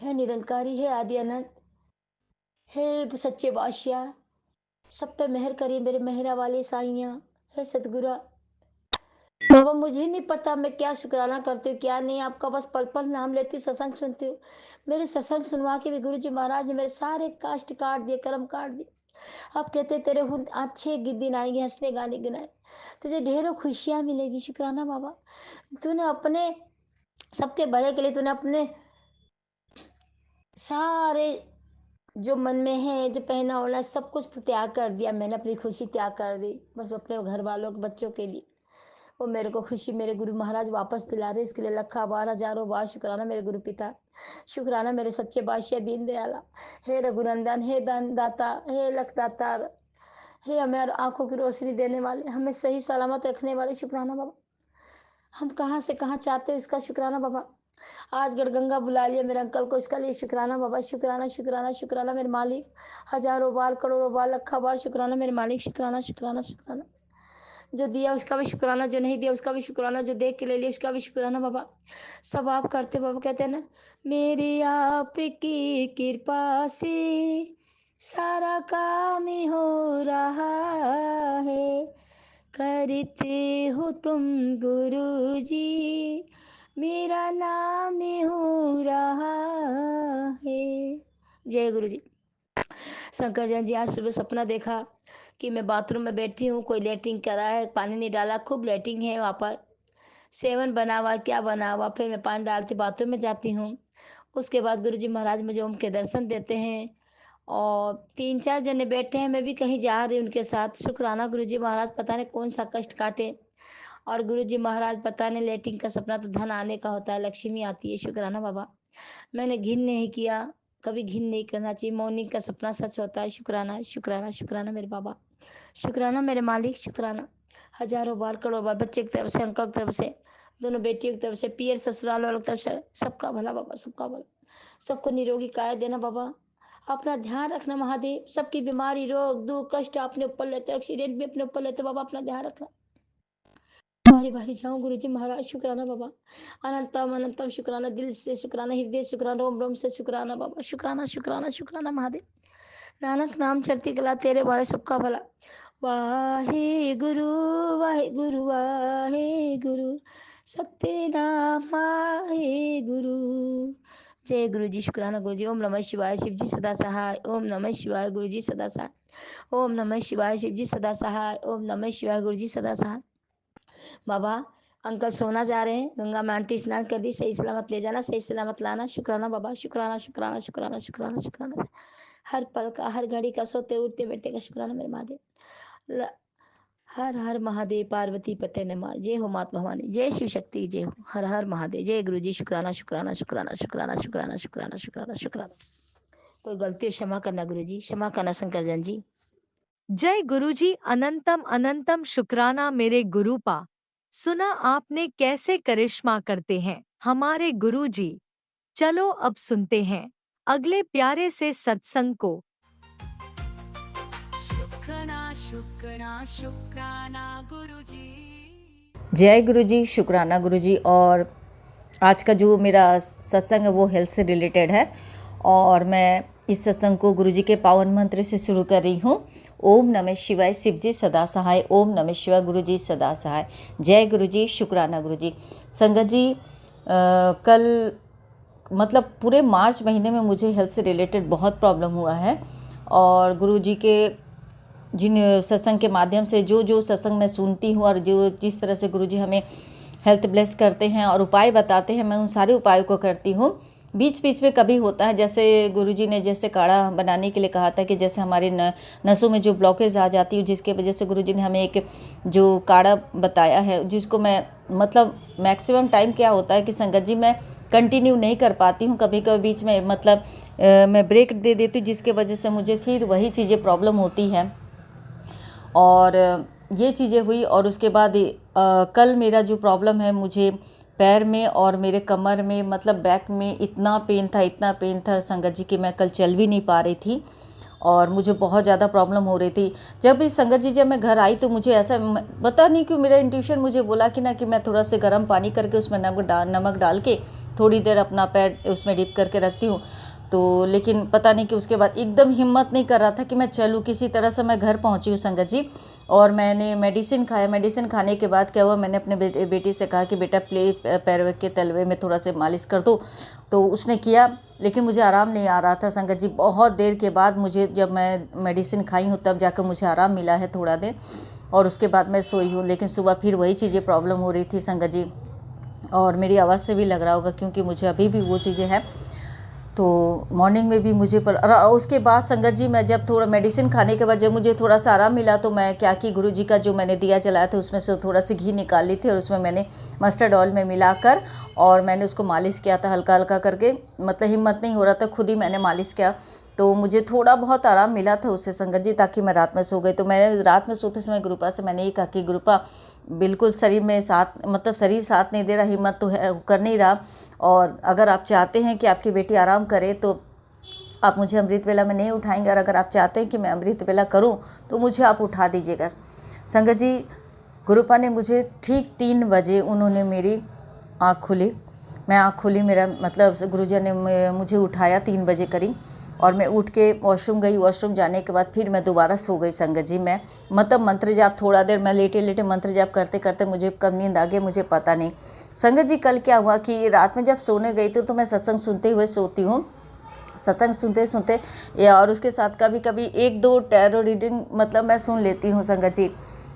F: है निरंकारी, है आदि अनंत, हे सच्चे बादशाह, सब पे मेहर करिए मेरे मेहरा वाले साइयाँ। है सतगुरु बाबा, मुझे नहीं पता मैं क्या शुक्राना करती हूँ क्या नहीं, आपका बस पल पल नाम लेती हूँ, सत्संग सुनती हूँ। मेरे सत्संग सुनवा के भी गुरु जी महाराज ने मेरे सारे कष्ट काट दिए, कर्म काट दिए। आप कहते तेरे अच्छे दिन आएंगे, हंसने गाने गिनाए, तुझे ढेरों खुशियाँ मिलेगी। शुक्राना बाबा। तूने अपने सबके भले के लिए तूने अपने सारे जो मन में है, जो पहना ओढ़ना, सब कुछ त्याग कर दिया। मैंने अपनी खुशी त्याग कर दी, बस अपने घर वालों के बच्चों के लिए। वो मेरे को खुशी मेरे गुरु महाराज वापस दिला रहे, इसके लिए लखा बार हजारों बार शुक्राना मेरे गुरु पिता। शुक्राना मेरे सच्चे बादशाह दीन दयाला। हे रघुनंदन, हे दान दाता, हे लख दातार, हे हमें आंखों की रोशनी देने वाले, हमें सही सलामत रखने वाले। शुक्राना बाबा। हम कहाँ से कहाँ चाहते हो, इसका शुक्राना बाबा। आज गढ़गंगा बुला लिया मेरे अंकल को, इसका लिए शुक्राना बाबा। शुक्राना शुक्राना शुक्राना मेरे मालिक। हजारों बार, करोड़ों बार, लखा बार शुक्राना मेरे मालिक। शुक्राना शुक्राना शुक्राना। जो दिया उसका भी शुक्राना, जो नहीं दिया उसका भी शुक्राना, जो देख के ले लिया उसका भी शुक्राना बाबा। सब आप करते बाबा। कहते हैं ना, मेरी आपकी कृपा से सारा काम ही हो रहा है, करते हो तुम गुरु जी, मेरा नाम ही हो रहा है। जय गुरु जी। शंकर जैन जी, आज सुबह सपना देखा कि मैं बाथरूम में बैठी हूँ, कोई लेटरिंग करा है, पानी नहीं डाला, खूब लेटरिंग है वहाँ पर, सेवन बना हुआ क्या बना हुआ। फिर मैं पानी डालती बाथरूम में जाती हूँ। उसके बाद गुरुजी महाराज मुझे ओम के दर्शन देते हैं और 3-4 जने बैठे हैं, मैं भी कहीं जा रही हूँ उनके साथ। शुक्राना गुरुजी महाराज, पता नहीं कौन सा कष्ट काटे। और गुरुजी महाराज, पता नहीं लेटरिंग का सपना तो धन आने का होता है, लक्ष्मी आती है। शुक्राना बाबा। मैंने घिन नहीं किया, कभी घिन नहीं करना चाहिए। मॉर्निंग का सपना सच होता है। शुक्राना शुक्राना शुक्राना मेरे बाबा। शुक्राना मेरे मालिक। शुक्राना हजारों बार, करोड़ों बार। बच्चे की तरफ से, अंकल की तरफ से, दोनों बेटियों की तरफ से, पियर ससुराल वालों की तरफ से, सबका भला बाबा, सबका भला। सबको निरोगी काया देना बाबा। अपना ध्यान रखना महादेव। सबकी बीमारी, रोग दुख कष्ट अपने ऊपर लेते, एक्सीडेंट भी अपने ऊपर लेते बाबा, अपना ध्यान रखना। तुम्हारी बारी जाऊँ गुरु जी महाराज। शुक्राना बाबा, अनंतम अनंतम शुक्राना, दिल से शुक्राना, हृदय शुक्राना, रोम रोम से शुक्राना बाबा। शुक्राना शुक्राना शुक्राना महादेव। नानक नाम चढ़ती कला तेरे बारे सबका भला। वाहे गुरु वाहे गुरु वाहे गुरु, सत्यनाम वाहे गुरु। जय गुरु जी। शुक्राना गुरु जी। ओम नमः शिवाय। शिव जी सदा सहाय। ओम नमः शिवाय। गुरु जी सदा सहाय। ओम नमः शिवाय। शिव जी सदा सहाय। ओम नमः शिवाय। गुरु जी सदा सहाय। बाबा, अंकल सोना जा रहे हैं, गंगा में आंटी स्नान कर दी, सही सलामत ले जाना, सही सलामत लाना। शुक्राना बाबा। शुक्राना शुक्राना शुक्राना शुक्राना शुक्राना। हर पल का, हर घड़ी का, सोते उठते बैठे का शुक्राना मेरे महादेव। हर हर महादेव। पार्वती पते नमः। जय हो महात्मा भवानी। जय शिव शक्ति। जय हो। हर हर महादेव। जय गुरु जी। शुक्राना शुक्राना शुक्राना शुक्राना शुक्राना शुक्राना शुक्राना शुक्राना। कोई गलती हो क्षमा करना गुरु जी, क्षमा करना शंकर जन जी।
E: जय गुरुजी। अनंतम अनंतम शुक्राना मेरे गुरुपा। सुना आपने कैसे करिश्मा करते हैं हमारे गुरुजी। चलो अब सुनते हैं अगले प्यारे से सत्संग को।
C: शुक्राना शुक्राना शुक्राना गुरुजी।
G: जय गुरु जी, शुक्राना गुरु जी। और आज का जो मेरा सत्संग है वो हेल्थ से रिलेटेड है और मैं इस सत्संग को गुरु जी के पावन मंत्र से शुरू कर रही हूँ। ओम नमः शिवाय। शिव जी सदा सहाय। ओम नमः शिवाय। गुरु जी सदा सहाय। जय गुरु जी। शुक्राना गुरु जी। संगत जी, कल मतलब पूरे मार्च महीने में मुझे हेल्थ से रिलेटेड बहुत प्रॉब्लम हुआ है और गुरु जी के जिन सत्संग के माध्यम से जो सत्संग मैं सुनती हूँ और जो जिस तरह से गुरु जी हमें हेल्थ ब्लेस करते हैं और उपाय बताते हैं, मैं उन सारे उपायों को करती हूँ। बीच बीच में कभी होता है, जैसे गुरुजी ने जैसे काढ़ा बनाने के लिए कहा था कि जैसे हमारे नसों में जो ब्लॉकेज आ जाती है, जिसके वजह से गुरुजी ने हमें एक जो काढ़ा बताया है, जिसको मैं मतलब मैक्सिमम टाइम क्या होता है कि संगत जी मैं कंटिन्यू नहीं कर पाती हूँ, कभी कभी बीच में मतलब मैं ब्रेक दे देती हूँ, जिसके वजह से मुझे फिर वही चीज़ें प्रॉब्लम होती हैं और ये चीज़ें हुई। और उसके बाद कल मेरा जो प्रॉब्लम है, मुझे पैर में और मेरे कमर में मतलब बैक में इतना पेन था संगत जी कि मैं कल चल भी नहीं पा रही थी और मुझे बहुत ज़्यादा प्रॉब्लम हो रही थी। जब इस संगत जी जब मैं घर आई तो मुझे ऐसा पता नहीं क्यों मेरा इंट्यूशन मुझे बोला कि ना कि मैं थोड़ा से गर्म पानी करके उसमें नमक डाल के थोड़ी देर अपना पैर उसमें डिप करके रखती हूँ। तो लेकिन पता नहीं कि उसके बाद एकदम हिम्मत नहीं कर रहा था कि मैं चलूँ। किसी तरह से मैं घर पहुँची हूँ संगत जी और मैंने मेडिसिन खाया। मेडिसिन खाने के बाद क्या हुआ, मैंने अपने बेटी से कहा कि बेटा पैर के तलवे में थोड़ा से मालिश कर दो, तो उसने किया, लेकिन मुझे आराम नहीं आ रहा था संगत जी। बहुत देर के बाद मुझे, जब मैं मेडिसिन खाई हूँ तब जाकर मुझे आराम मिला है थोड़ा देर और उसके बाद मैं सोई हूँ। लेकिन सुबह फिर वही चीज़ें प्रॉब्लम हो रही थी संगत जी और मेरी आवाज़ से भी लग रहा होगा क्योंकि मुझे अभी भी वो चीज़ें हैं। तो मॉर्निंग में भी मुझे उसके बाद संगत जी मैं जब थोड़ा मेडिसिन खाने के बाद जब मुझे थोड़ा सा आराम मिला तो मैं क्या कि गुरु जी का जो मैंने दिया जलाया था उसमें से थोड़ा सी घी निकाल ली थी और उसमें मैंने मस्टर्ड ऑयल में मिलाकर और मैंने उसको मालिश किया था हल्का हल्का करके। मतलब हिम्मत नहीं हो रहा था, खुद ही मैंने मालिश किया तो मुझे थोड़ा बहुत आराम मिला था उससे संगत जी, ताकि मैं रात में सो गई। तो मैं रात में सोते समय गुरुपा से मैंने ये कहा कि गुरुपा बिल्कुल शरीर में साथ मतलब शरीर साथ नहीं दे रहा, हिम्मत तो है कर नहीं रहा और अगर आप चाहते हैं कि आपकी बेटी आराम करे तो आप मुझे अमृत वेला में नहीं उठाएंगे और अगर आप चाहते हैं कि मैं अमृत वेला करूं तो मुझे आप उठा दीजिएगा। संगत जी, गुरुपा ने मुझे ठीक 3 बजे उन्होंने मेरी आँख खुली, मैं आँख खुली, मेरा मतलब गुरुजी ने मुझे उठाया 3 बजे करीब और मैं उठ के वॉशरूम गई। वॉशरूम जाने के बाद फिर मैं दोबारा सो गई संगत जी। मैं मतलब मंत्र जाप थोड़ा देर मैं लेटे लेटे मंत्र जाप करते करते मुझे कब नींद आ गई मुझे पता नहीं। संगत जी कल क्या हुआ कि रात में जब सोने गई थी तो मैं सत्संग सुनते हुए सोती हूँ, सत्संग सुनते सुनते या और उसके साथ कभी कभी 1-2 टैरो रीडिंग मतलब मैं सुन लेती हूँ संगत जी।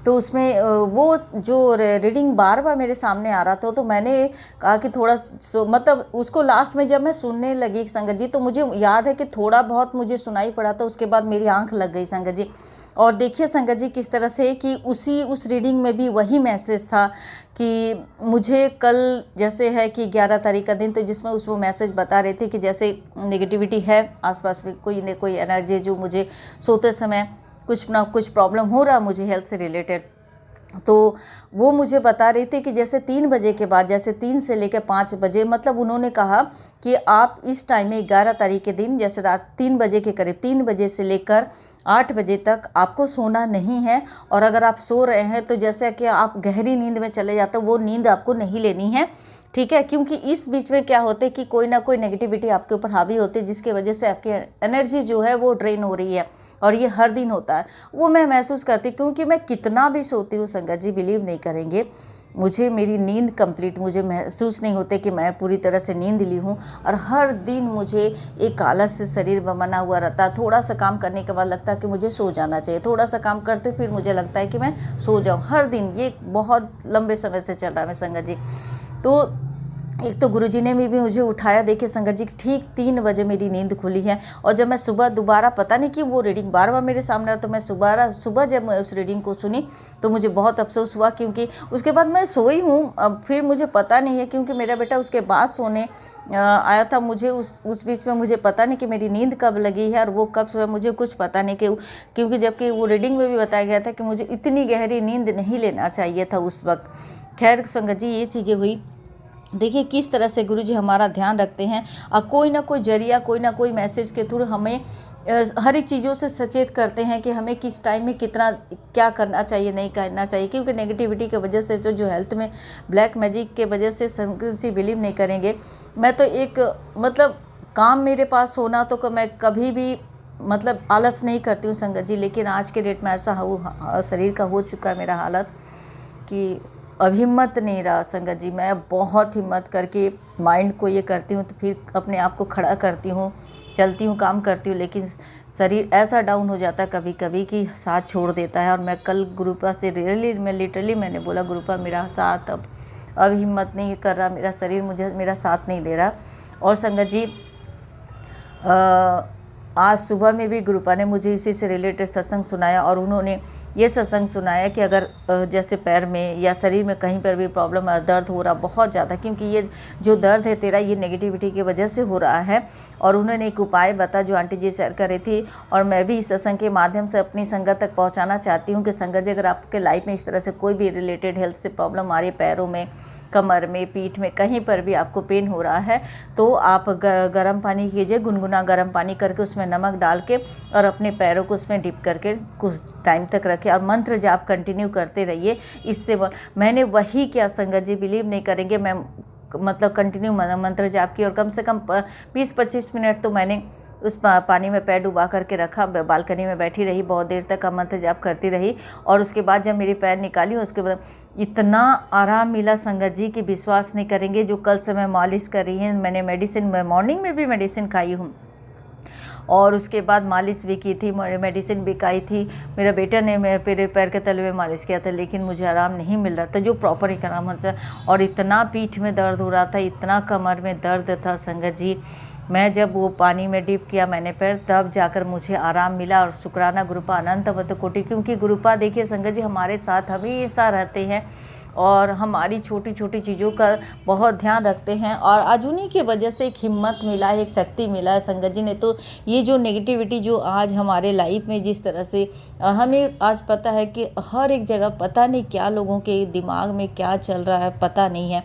G: तो उसमें वो जो रीडिंग बार बार मेरे सामने आ रहा था तो मैंने कहा कि थोड़ा मतलब उसको लास्ट में जब मैं सुनने लगी संगत जी तो मुझे याद है कि थोड़ा बहुत मुझे सुनाई पड़ा था, उसके बाद मेरी आंख लग गई संगत जी। और देखिए संगत जी किस तरह से कि उस रीडिंग में भी वही मैसेज था कि मुझे कल जैसे है कि 11 तारीख का दिन, तो जिसमें उसमें मैसेज बता रहे थे कि जैसे नेगेटिविटी है आसपास में, कोई न कोई एनर्जी जो मुझे सोते समय कुछ ना कुछ प्रॉब्लम हो रहा मुझे हेल्थ से रिलेटेड। तो वो मुझे बता रही थी कि जैसे 3 बजे के बाद, जैसे 3 से लेकर 5 बजे, मतलब उन्होंने कहा कि आप इस टाइम में 11 तारीख के दिन जैसे रात 3 बजे के करीब, 3 बजे से लेकर 8 बजे तक आपको सोना नहीं है। और अगर आप सो रहे हैं तो जैसे कि आप गहरी नींद में चले जाते हो, वो नींद आपको नहीं लेनी है, ठीक है। क्योंकि इस बीच में क्या होता है कि कोई ना कोई नेगेटिविटी आपके ऊपर हावी होती है, जिसकी वजह से आपकी एनर्जी जो है वो ड्रेन हो रही है, और ये हर दिन होता है। वो मैं महसूस करती, क्योंकि मैं कितना भी सोती हूँ संगत जी, बिलीव नहीं करेंगे, मुझे मेरी नींद कंप्लीट, मुझे महसूस नहीं होते कि मैं पूरी तरह से नींद ली हूँ। और हर दिन मुझे एक आलस से शरीर बना हुआ रहता है। थोड़ा सा काम करने के बाद लगता है कि मुझे सो जाना चाहिए, थोड़ा सा काम करते फिर मुझे लगता है कि मैं सो जाऊँ। हर दिन ये बहुत लंबे समय से चल रहा है संगत जी। तो एक तो गुरुजी ने भी मुझे उठाया, देखिए संगत जी ठीक 3 बजे मेरी नींद खुली है। और जब मैं सुबह दोबारा, पता नहीं कि वो रीडिंग बार बार मेरे सामने आया, तो मैं सुबह जब मैं उस रीडिंग को सुनी तो मुझे बहुत अफसोस हुआ, क्योंकि उसके बाद मैं सोई हूँ। अब फिर मुझे पता नहीं है, क्योंकि मेरा बेटा उसके बाद सोने आया था। मुझे उस बीच में मुझे पता नहीं कि मेरी नींद कब लगी है और वो कब सोया, मुझे कुछ पता नहीं, क्योंकि जबकि वो रीडिंग में भी बताया गया था कि मुझे इतनी गहरी नींद नहीं लेना चाहिए था उस वक्त। खैर संगत जी, ये चीज़ें हुई। देखिए किस तरह से गुरुजी हमारा ध्यान रखते हैं, और कोई ना कोई जरिया, कोई ना कोई मैसेज के थ्रू हमें हर एक चीज़ों से सचेत करते हैं कि हमें किस टाइम में कितना क्या करना चाहिए, नहीं करना चाहिए। क्योंकि नेगेटिविटी की वजह से जो हेल्थ में ब्लैक मैजिक के वजह से संगत जी बिलीव नहीं करेंगे, मैं तो एक मतलब काम मेरे पास होना तो मैं कभी भी मतलब आलस नहीं करती हूँ संगत जी। लेकिन आज के डेट में ऐसा शरीर का हो चुका है मेरा हालत कि अब हिम्मत नहीं रहा संगत जी। मैं बहुत हिम्मत करके माइंड को ये करती हूँ, तो फिर अपने आप को खड़ा करती हूँ, चलती हूँ, काम करती हूँ, लेकिन शरीर ऐसा डाउन हो जाता है कभी कभी कि साथ छोड़ देता है। और मैं कल गुरुपा से लिटरली मैंने बोला, गुरुपा मेरा साथ अब हिम्मत नहीं कर रहा, मेरा शरीर मेरा साथ नहीं दे रहा। और संगत जी आज सुबह में भी गुरुपा ने मुझे इसी से रिलेटेड सत्संग सुनाया, और उन्होंने ये सत्संग सुनाया कि अगर जैसे पैर में या शरीर में कहीं पर भी प्रॉब्लम है, दर्द हो रहा बहुत ज़्यादा, क्योंकि ये जो दर्द है तेरा ये नेगेटिविटी की वजह से हो रहा है। और उन्होंने एक उपाय बता जो आंटी जी शेयर कर रही थी, और मैं भी इस सत्संग के माध्यम से अपनी संगत तक पहुँचाना चाहती हूँ कि संगत जी, अगर आपके लाइफ में इस तरह से कोई भी रिलेटेड हेल्थ से प्रॉब्लम आ रही है, पैरों में, कमर में, पीठ में, कहीं पर भी आपको पेन हो रहा है, तो आप गर्म पानी कीजिए, गुनगुना गर्म पानी करके उसमें नमक डाल के और अपने पैरों को उसमें डिप करके कुछ टाइम तक रखें, और मंत्र जाप कंटिन्यू करते रहिए। इससे मैंने वही किया संगत जी, बिलीव नहीं करेंगे, मैं मतलब कंटिन्यू मंत्र जाप की, और कम से कम 20-25 मिनट तो मैंने उस पानी में पैर डुबा करके रखा, बालकनी में बैठी रही, बहुत देर तक मंत्र जाप करती रही। और उसके बाद जब मेरी पैर निकाली, उसके बाद इतना आराम मिला संगत जी कि विश्वास नहीं करेंगे। जो कल से मैं मालिश कर रही हूँ, मैंने मेडिसिन, मैं मॉर्निंग में भी मेडिसिन खाई हूँ, और उसके बाद मालिश भी की थी, मेडिसिन भी खाई थी। मेरा बेटा ने मेरे पैर के तले में मालिश किया था, लेकिन मुझे आराम नहीं मिल रहा था जो प्रॉपर आराम होता है। और इतना पीठ में दर्द हो रहा था, इतना कमर में दर्द था संगत जी। मैं जब वो पानी में डिप किया मैंने पैर, तब जाकर मुझे आराम मिला। और शुक्राना गुरुपा अनंत अवत कोटि, क्योंकि गुरुपा देखिए संगत जी हमारे साथ हमेशा रहते हैं और हमारी छोटी छोटी चीज़ों का बहुत ध्यान रखते हैं। और आज उन्हीं की वजह से एक हिम्मत मिला है, एक शक्ति मिला है संगत जी ने। तो ये जो नेगेटिविटी जो आज हमारे लाइफ में जिस तरह से हमें आज पता है कि हर एक जगह पता नहीं क्या लोगों के दिमाग में क्या चल रहा है, पता नहीं है।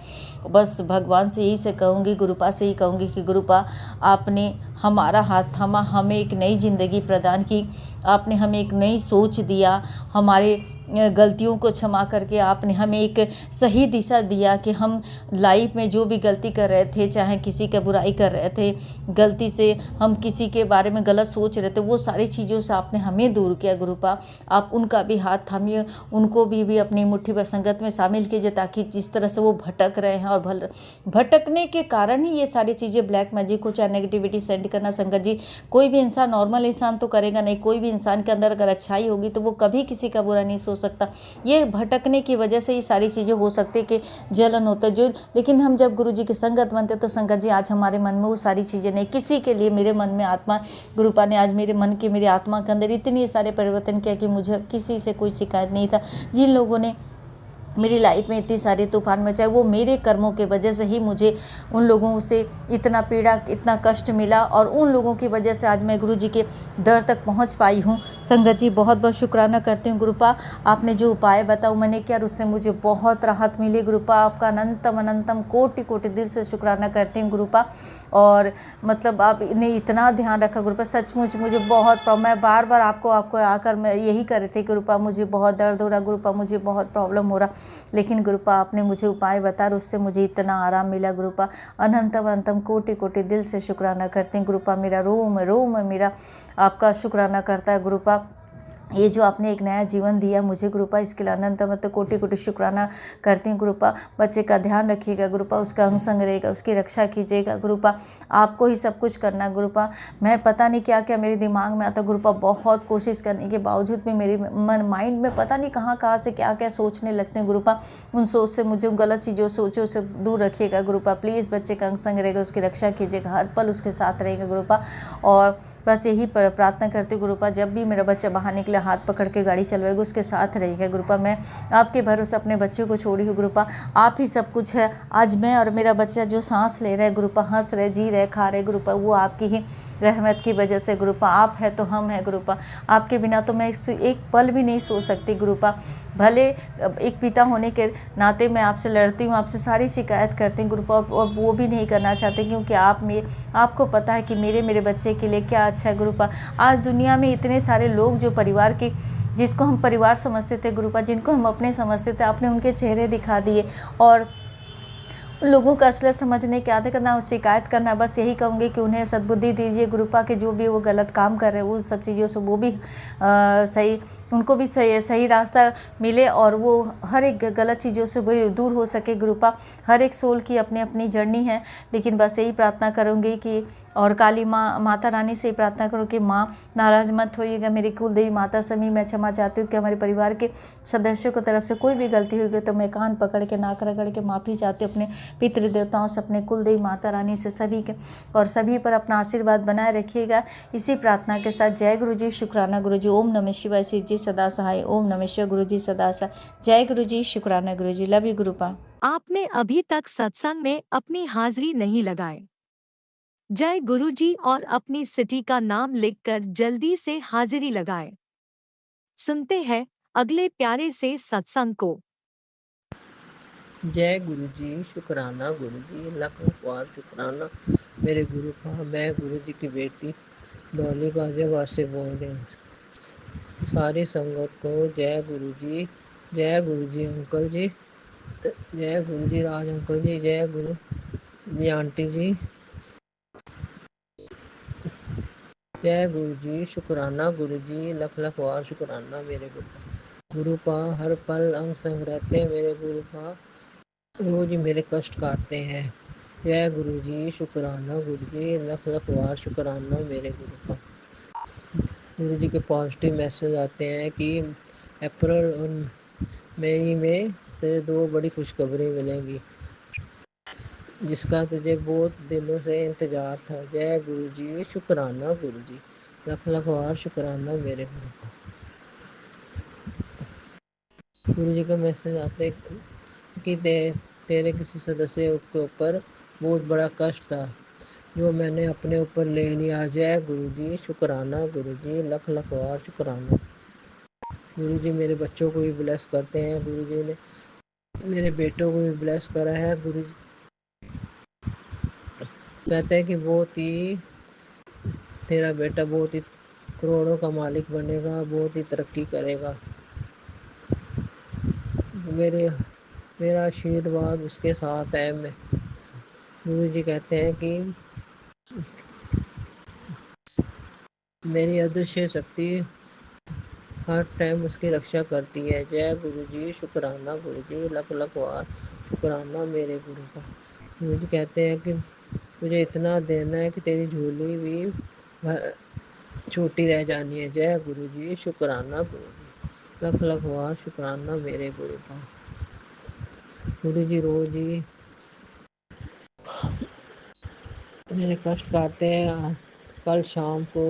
G: बस भगवान से यही से कहूँगी, गुरुपा से ही कहूँगी कि गुरुपा आपने हमारा हाथ थामा, हमें एक नई ज़िंदगी प्रदान की, आपने हमें एक नई सोच दिया, हमारे गलतियों को क्षमा करके आपने हमें एक सही दिशा दिया कि हम लाइफ में जो भी गलती कर रहे थे, चाहे किसी का बुराई कर रहे थे, गलती से हम किसी के बारे में गलत सोच रहे थे, वो सारी चीज़ों से आपने हमें दूर किया गुरुपा। आप उनका भी हाथ थामिए, उनको भी अपनी मुट्ठी पर संगत में शामिल कीजिए, ताकि जिस तरह से वो भटक रहे हैं और भटकने के कारण ही ये सारी चीज़ें ब्लैक मैजिक को चाहे नेगेटिविटी सेंड करना संगत जी, कोई भी इंसान नॉर्मल इंसान तो करेगा नहीं। कोई भी इंसान के अंदर अगर अच्छाई होगी तो वो कभी किसी का बुरा नहीं सोच सकता। ये भटकने की वजह से ये सारी चीज़ें हो सकती है कि जलन होता है जो, लेकिन हम जब गुरुजी की संगत बनते तो संगत जी आज हमारे मन में वो सारी चीज़ें नहीं। किसी के लिए मेरे मन में आत्मा गुरुपा ने आज मेरे मन की, मेरी आत्मा के अंदर इतने सारे परिवर्तन किया कि मुझे किसी से कोई शिकायत नहीं था। जिन लोगों ने मेरी लाइफ में इतनी सारी तूफान मचाए, वो मेरे कर्मों के वजह से ही मुझे उन लोगों से इतना पीड़ा, इतना कष्ट मिला, और उन लोगों की वजह से आज मैं गुरु जी के दर तक पहुंच पाई हूं। संगत जी, बहुत बहुत शुक्राना करती हूं गुरुपा, आपने जो उपाय बताओ मैंने किया, उससे मुझे बहुत राहत मिली गुरुपा। आपका अनंतम अनंतम कोटि कोटि दिल से शुक्राना करती हूँ गुरुपा। और मतलब आपने इतना ध्यान रखा गुरुपा, सचमुच मुझे बहुत मैं बार बार आपको आकर मैं यही कर रही थी गुरुपा, मुझे बहुत दर्द हो रहा गुरुपा, मुझे बहुत प्रॉब्लम हो रहा, लेकिन गुरुपा आपने मुझे उपाय बताया और उससे मुझे इतना आराम मिला गुरुपा। अनंतम अनंतम कोटि कोटि दिल से शुक्राना करती हूँ गुरुपा। मेरा रोम रोम मेरा आपका शुक्राना करता है गुरुपा। ये जो आपने एक नया जीवन दिया मुझे गुरुपा, इसके लिए अनंत मत कोटि कोटि शुक्राना करती हूँ गुरुपा। बच्चे का ध्यान रखिएगा गुरुपा, उसका अंग संग रहेगा, उसकी रक्षा कीजिएगा गुरुपा। आपको ही सब कुछ करना गुरुपा। मैं पता नहीं क्या क्या मेरे दिमाग में आता गुरुपा, बहुत कोशिश करने के बावजूद भी मेरे माइंड में पता नहीं कहाँ से क्या क्या सोचने लगते हैं गुरुपा। उन सोच से मुझे, गलत चीज़ों सोचों से दूर रखिएगा गुरुपा प्लीज़। बच्चे का अंग संग रहेगा, उसकी रक्षा कीजिएगा, हर पल उसके साथ रहेगा गुरुपा। और बस यही प्रार्थना करती हूँ गुरुपा, जब भी मेरा बच्चा बाहर निकले हाथ पकड़ के गाड़ी चलवाएगा, उसके साथ रहेगा गुरुपा। मैं आपके भरोसे अपने बच्चे को छोड़ी हूँ गुरुपा, आप ही सब कुछ है। आज मैं और मेरा बच्चा जो सांस ले रहे गुरुपा, हंस रहे, जी रहे, खा रहे गुरुपा, वो आपकी ही रहमत की वजह से गुरुपा। आप है तो हम है गुरुपा, आपके बिना तो मैं एक पल भी नहीं सो सकती गुरुपा। भले एक पिता होने के नाते मैं आपसे लड़ती हूँ, आपसे सारी शिकायत करती हूँ गुरुपा, और वो भी नहीं करना चाहते, क्योंकि आपको पता है कि मेरे बच्चे के लिए क्या अच्छा है गुरुपा। आज दुनिया में इतने सारे लोग जो परिवार के, जिसको हम परिवार समझते थे गुरुपा, जिनको हम अपने समझते थे, आपने उनके चेहरे दिखा दिए। और लोगों का असलियत समझने के आदत करना, शिकायत करना, बस यही कहूँगी कि उन्हें सद्बुद्धि दीजिए गुरुपा, के जो भी वो गलत काम कर रहे हैं उन सब चीज़ों से वो भी सही, उनको भी सही रास्ता मिले, और वो हर एक गलत चीज़ों से वो दूर हो सके गुरुपा। हर एक सोल की अपनी अपनी जर्नी है, लेकिन बस यही प्रार्थना करूँगी कि, और काली माँ, माता रानी से प्रार्थना करो कि माँ नाराज मत होइएगा, मेरी कुल देवी माता समी मैं क्षमा चाहती हूँ कि हमारे परिवार के सदस्यों की तरफ से कोई भी गलती हुई तो मैं कान पकड़ के, नाक रगड़ के माफ़ी चाहती हूँ अपने पितृ देवताओं से, अपने कुल देवी माता रानी से, सभी के, और सभी पर अपना आशीर्वाद बनाए रखिएगा। इसी प्रार्थना के साथ जय गुरु जी, शुक्राना गुरु जी, ओम नमः शिवाय, शिव जी सदा सहाय, ओम नमः शिवाय, गुरु जी सदा सहाय, जय गुरु जी, शुक्राना गुरु जी, लव यू गुरुपा।
E: आपने अभी तक सत्संग में अपनी हाजिरी नहीं लगाए। जय गुरु जी और अपनी सिटी का नाम लिखकर जल्दी से हाजिरी लगाएं। सुनते हैं अगले प्यारे से सत्संग को।
D: जय गुरु जी, शुक्राना गुरु जी, लख लख बार शुक्राना मेरे गुरु का। मैं गुरु जी की बेटी डॉली गाजियाबाद से बोल रही हूँ। सारी संगत को जय गुरु जी अंकल जी, जय गुरु जी राज अंकल जी, जय गुरु जी आंटी जी, जय गुरु जी, शुक्राना गुरु जी, लख लख बार शुक्राना मेरे गुरु पा। हर पल अंग संग रहते हैं मेरे गुरु पा, रोज ही मेरे कष्ट काटते हैं। जय गुरु जी, शुक्राना गुरु जी, लख लख बार शुक्राना मेरे गुरु का। गुरु जी के पॉजिटिव मैसेज आते हैं कि अप्रैल और मई में तुझे 2 बड़ी खुशखबरी मिलेंगी, जिसका तुझे बहुत दिनों से इंतजार था। जय गुरु जी, शुक्राना गुरु जी, लख लख बार शुक्राना मेरे गुरु का। गुरु जी का मैसेज आते कि तेरे किसी सदस्य के ऊपर बहुत बड़ा कष्ट था, जो मैंने अपने ऊपर ले लिया। जय गुरु जी, शुक्राना गुरु जी, लख लख बार शुक्राना। गुरु जी मेरे बच्चों को भी ब्लेस करते हैं, गुरु जी ने मेरे बेटों को भी ब्लेस करा है। गुरु जी कहते हैं कि बहुत ही तेरा बेटा बहुत ही करोड़ों का मालिक बनेगा, बहुत ही तरक्की करेगा। मेरा आशीर्वाद उसके साथ है। मैं गुरु जी कहते हैं कि मेरी अदृश्य शक्ति हर टाइम उसकी रक्षा करती है। जय गुरु जी, शुक्राना गुरु जी, लख लख बार शुक्राना मेरे गुरु का। गुरु जी कहते हैं कि मुझे इतना देना है कि तेरी झोली भी छोटी रह जानी है। जय गुरु जी, शुक्राना गुरु जी, लख लख बार शुक्राना मेरे गुरु का। गुरु जी रोज ही मेरे कष्ट काटते हैं। कल शाम को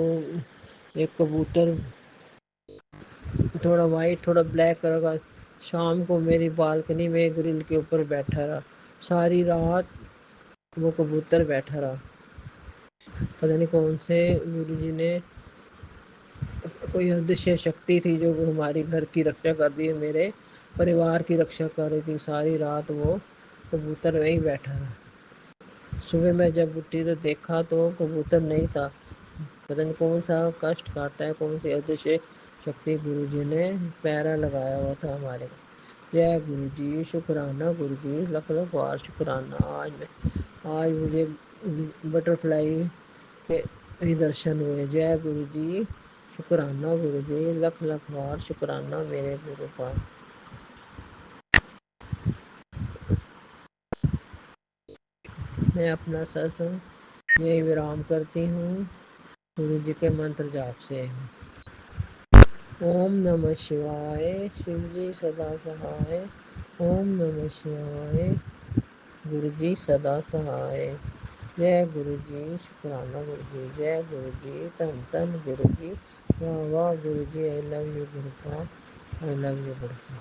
D: एक कबूतर, थोड़ा वाइट थोड़ा ब्लैक कलर का
H: शाम को मेरी बालकनी में ग्रिल के ऊपर बैठा रहा। सारी रात वो कबूतर बैठा रहा। पता नहीं कौन से गुरुजी ने, कोई अदृश्य शक्ति थी जो हमारी घर की रक्षा कर रही है, मेरे परिवार की रक्षा कर रही थी। सारी रात वो कबूतर वहीं बैठा रहा। सुबह मैं जब उठी तो देखा तो कबूतर नहीं था। पता नहीं कौन सा कष्ट काटता है, कौन सी अदृश्य शक्ति गुरुजी ने पहरा लगाया हुआ था हमारे। जय गुरुजी, शुक्राना गुरुजी, लख लख बार शुक्राना। आज मुझे बटरफ्लाई के भी दर्शन हुए। जय गुरुजी, शुक्राना गुरुजी, लख लख बार शुक्राना मेरे गुरु का। मैं अपना सत्संग यही विराम करती हूँ गुरुजी के मंत्र जाप से। ओम नमः शिवाय, शिव जी सदा सहाय। ओम नमः शिवाय, गुरुजी सदा सहाय। जय गुरुजी, शुक्राना गुरुजी, जय गुरुजी, धन धन गुरुजी, वाह वाह Guruji, I love you Gurupa, I love you Gurupa.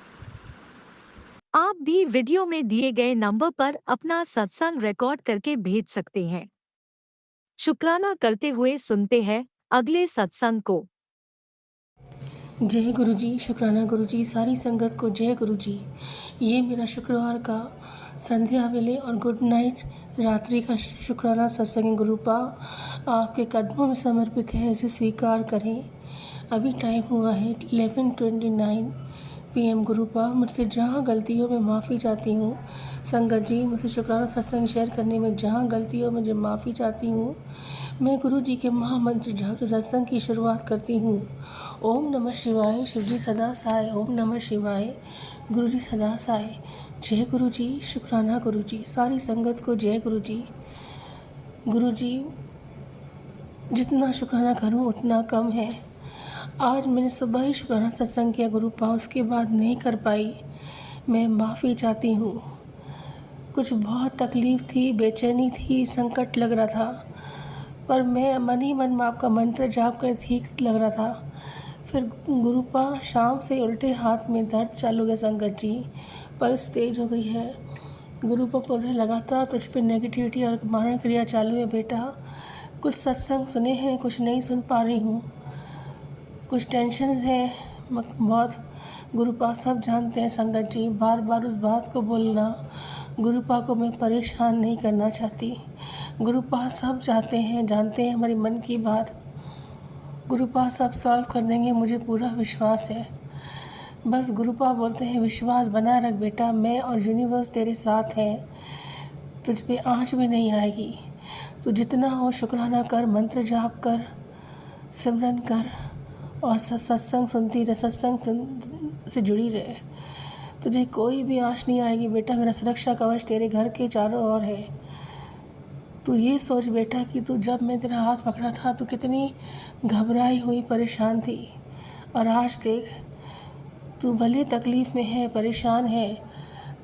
E: आप भी वीडियो में दिए गए नंबर पर अपना सत्संग रिकॉर्ड करके भेज सकते हैं। शुक्राना करते हुए सुनते हैं अगले सत्संग को।
I: जय गुरु जी, शुक्राना गुरु जी, सारी संगत को जय गुरु जी। ये मेरा शुक्रवार का संध्या वेले और गुड नाइट रात्रि का शुक्राना सत्संग गुरुपा आपके कदमों में समर्पित है, इसे स्वीकार करें। अभी टाइम हुआ है 11:29 PM गुरुपा। मुझसे जहाँ गलतियों में माफ़ी चाहती हूँ संगत जी, मुझसे शुक्राना सत्संग शेयर करने में जहाँ गलतियों में जो माफ़ी चाहती हूँ, मैं गुरु जी के महामंत्र जप सत्संग की शुरुआत करती हूँ। ओम नमः शिवाय, शिव जी सदा साय। ओम नमः शिवाय, गुरु जी सदा साय। जय गुरु जी, शुक्राना गुरु जी, सारी संगत को जय गुरु जी। गुरु जी, जितना शुक्राना करूँ उतना कम है। आज मैंने सुबह ही शुक्राना सत्संग किया गुरुपा, उसके बाद नहीं कर पाई, मैं माफ़ी चाहती हूँ। कुछ बहुत तकलीफ़ थी, बेचैनी थी, संकट लग रहा था, पर मैं मन ही मन में आपका मंत्र जाप कर ठीक लग रहा था। फिर गुरुपा शाम से उल्टे हाथ में दर्द चालू है संगत जी, पल्स तेज हो गई है। गुरुपा बोल रहे लगातार तुझ पे नेगेटिविटी और मारण क्रिया चालू है बेटा। कुछ सत्संग सुने हैं, कुछ नहीं सुन पा रही हूँ, कुछ टेंशन है बहुत। गुरुपा सब जानते हैं संगत जी, बार बार उस बात को बोलना गुरुपा को मैं परेशान नहीं करना चाहती। गुरुपा सब चाहते हैं, जानते हैं हमारी मन की बात। गुरुपा सब सॉल्व कर देंगे, मुझे पूरा विश्वास है। बस गुरुपा बोलते हैं विश्वास बना रख बेटा, मैं और यूनिवर्स तेरे साथ हैं, तुझ पे आँच भी नहीं आएगी। तो जितना हो शुक्राना कर, मंत्र जाप कर, सिमरन कर और सत्संग सुनती रहे, सत्संग से जुड़ी रहे। तुझे कोई भी आँच नहीं आएगी बेटा, मेरा सुरक्षा कवच तेरे घर के चारों ओर है। तू ये सोच बेटा कि तू जब मैं तेरा हाथ पकड़ा था तो कितनी घबराई हुई परेशान थी, और आज देख तू भले तकलीफ़ में है, परेशान है,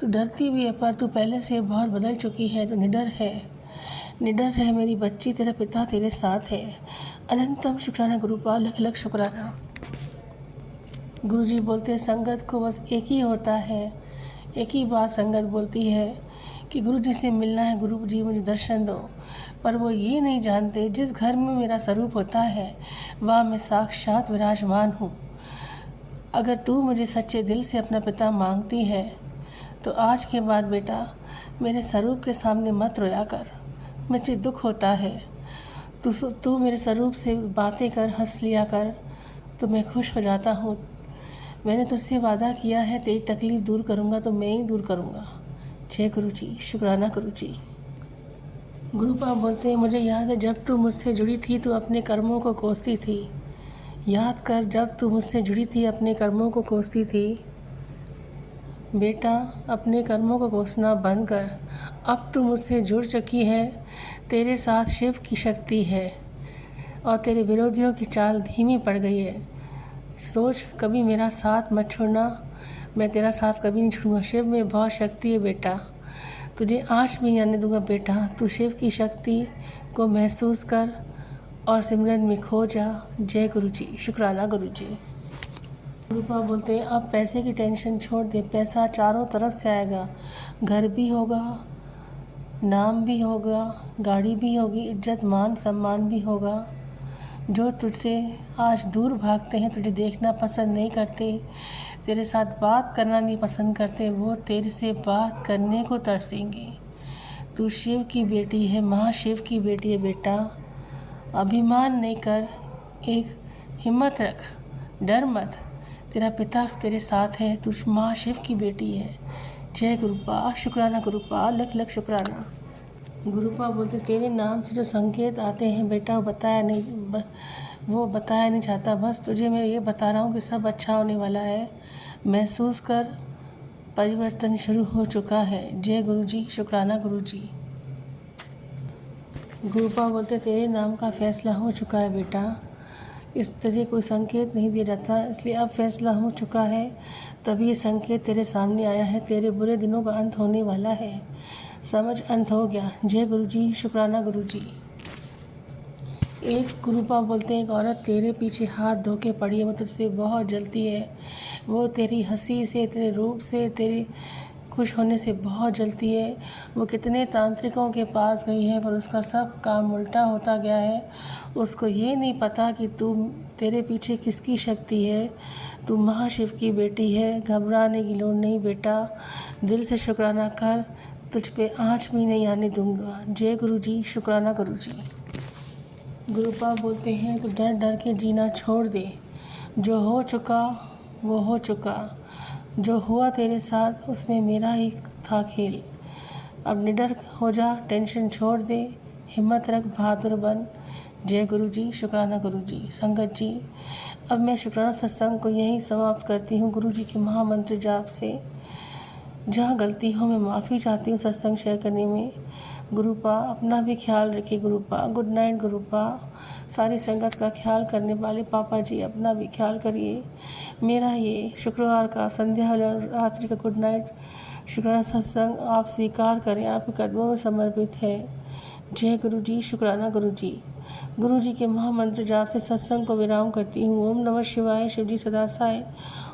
I: तू डरती भी है, पर तू पहले से बहुत बदल चुकी है। तू निडर है, निडर है मेरी बच्ची, तेरा पिता तेरे साथ है। अनंतम शुक्राना गुरुपा, लख लख शुक्राना। गुरुजी बोलते हैं संगत को बस एक ही होता है, एक ही बात संगत बोलती है कि गुरु जी से मिलना है, गुरु जी मुझे दर्शन दो। पर वो ये नहीं जानते जिस घर में मेरा स्वरूप होता है वहाँ मैं साक्षात विराजमान हूँ। अगर तू मुझे सच्चे दिल से अपना पिता मांगती है तो आज के बाद बेटा मेरे स्वरूप के सामने मत रोया कर, मुझे दुख होता है। तू मेरे स्वरूप से बातें कर, हंस लिया कर, तो मैं खुश हो जाता हूँ। मैंने तुझसे वादा किया है तेरी तकलीफ़ दूर करूँगा तो मैं ही दूर करूँगा। जय गुरु जी, शुक्राना गुरु जी। गुरुपा बोलते हैं मुझे याद है जब तू मुझसे जुड़ी थी तू अपने कर्मों को कोसती थी। याद कर जब तू मुझसे जुड़ी थी अपने कर्मों को कोसती थी। बेटा अपने कर्मों को कोसना बंद कर, अब तू मुझसे जुड़ चुकी है, तेरे साथ शिव की शक्ति है और तेरे विरोधियों की चाल धीमी पड़ गई है। सोच कभी मेरा साथ मत छोड़ना, मैं तेरा साथ कभी नहीं छोड़ूंगा। शिव में बहुत शक्ति है बेटा, तुझे आँच भी नहीं आने दूंगा बेटा। तू शिव की शक्ति को महसूस कर और सिमरन में खो जा। जय गुरु जी, शुक्राना गुरु जी। रूपा बोलते हैं अब पैसे की टेंशन छोड़ दे, पैसा चारों तरफ से आएगा, घर भी होगा, नाम भी होगा, गाड़ी भी होगी, इज्जत मान सम्मान भी होगा। जो तुझसे आज दूर भागते हैं, तुझे देखना पसंद नहीं करते, तेरे साथ बात करना नहीं पसंद करते, वो तेरे से बात करने को तरसेंगे। तू शिव की बेटी है, महाशिव की बेटी है बेटा। अभिमान नहीं कर, एक हिम्मत रख, डर मत, तेरा पिता तेरे साथ है, तू महाशिव की बेटी है। जय गुरुपा, शुक्राना गुरुपा, लख लख शुक्राना। गुरुपा बोलते तेरे नाम से जो संकेत आते हैं बेटा वो बताया नहीं चाहता, बस तुझे मैं ये बता रहा हूँ कि सब अच्छा होने वाला है। महसूस कर, परिवर्तन शुरू हो चुका है। जय गुरुजी, शुक्राना गुरुजी। गुरुपा बोलते तेरे नाम का फैसला हो चुका है बेटा। इस तरह कोई संकेत नहीं दिया जाता, इसलिए अब फैसला हो चुका है, तभी ये संकेत तेरे सामने आया है। तेरे बुरे दिनों का अंत होने वाला है, समझ, अंत हो गया। जय गुरुजी, शुक्राना गुरुजी। एक गुरुपा बोलते हैं एक औरत तेरे पीछे हाथ धो के पड़ी है, वो तुझसे बहुत जलती है, वो तेरी हंसी से, तेरे रूप से, तेरे खुश होने से बहुत जलती है। वो कितने तांत्रिकों के पास गई है पर उसका सब काम उल्टा होता गया है। उसको ये नहीं पता कि तेरे पीछे किसकी शक्ति है। तू महाशिव की बेटी है, घबराने की लोड़ नहीं बेटा, दिल से शुक्राना कर, तुझ पे आँच भी नहीं आने दूंगा। जय गुरुजी, शुक्राना गुरुजी। गुरुपा बोलते हैं तो डर डर के जीना छोड़ दे, जो हो चुका वो हो चुका, जो हुआ तेरे साथ उसमें मेरा ही था खेल। अब निडर हो जा, टेंशन छोड़ दे, हिम्मत रख, बहादुर बन। जय गुरुजी, शुक्राना गुरुजी। संगत जी, अब मैं शुक्राना सत्संग को यहीं समाप्त करती हूँ गुरुजी के महामंत्र जाप से। जहाँ गलती हो मैं माफ़ी चाहती हूँ सत्संग शेयर करने में। गुरुपा अपना भी ख्याल रखिए गुरुपा। Good night गुरुपा। सारी संगत का ख्याल करने वाले पापा जी अपना भी ख्याल करिए। मेरा ये शुक्रवार का संध्या रात्रि का गुड नाइट शुक्राना सत्संग आप स्वीकार करें, आपके कदमों में समर्पित है। जय गुरुजी, शुक्राना गुरुजी। गुरुजी के महामंत्र जाप से सत्संग को विराम करती हूँ। ओम नमः शिवाय, शिवजी सदा साय।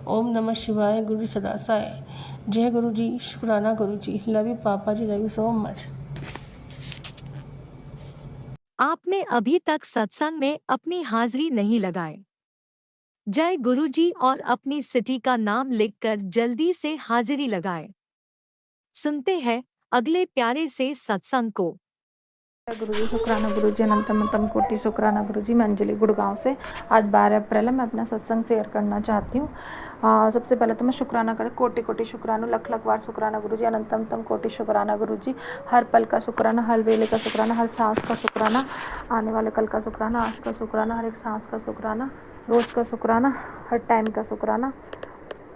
I: ओम नमः शिवाय, गुरुजी सदा साय। जय गुरुजी, शुक्राना गुरुजी। लव यू पापा जी, लव यू सो मच।
E: आपने अभी तक सत्संग में अपनी हाजिरी नहीं लगाई। जय गुरुजी और अपनी सिटी का नाम लिखकर जल्दी से हाजिरी लगाएं। सुनते हैं अगले प्यारे से सत्संग को।
J: गुरुजी, शुक्राना गुरुजी, अनंतम कोटि शुक्राना गुरुजी। मैं अंजलि गुड़गांव से। आज 12 अप्रैल है। मैं अपना सत्संग शेयर करना चाहती हूँ। सबसे पहले तो मैं शुक्राना करें, कोटि कोटि शुक्राना, लख लख बार शुक्राना गुरुजी, अनंतम कोटि शुक्राना गुरुजी। हर पल का शुक्राना, हर वेले का शुक्राना, हर सांस का शुक्राना, आने वाले कल का शुक्राना, आज का शुक्राना, हर एक सांस का शुक्राना, रोज का शुक्राना, हर टाइम का शुक्राना,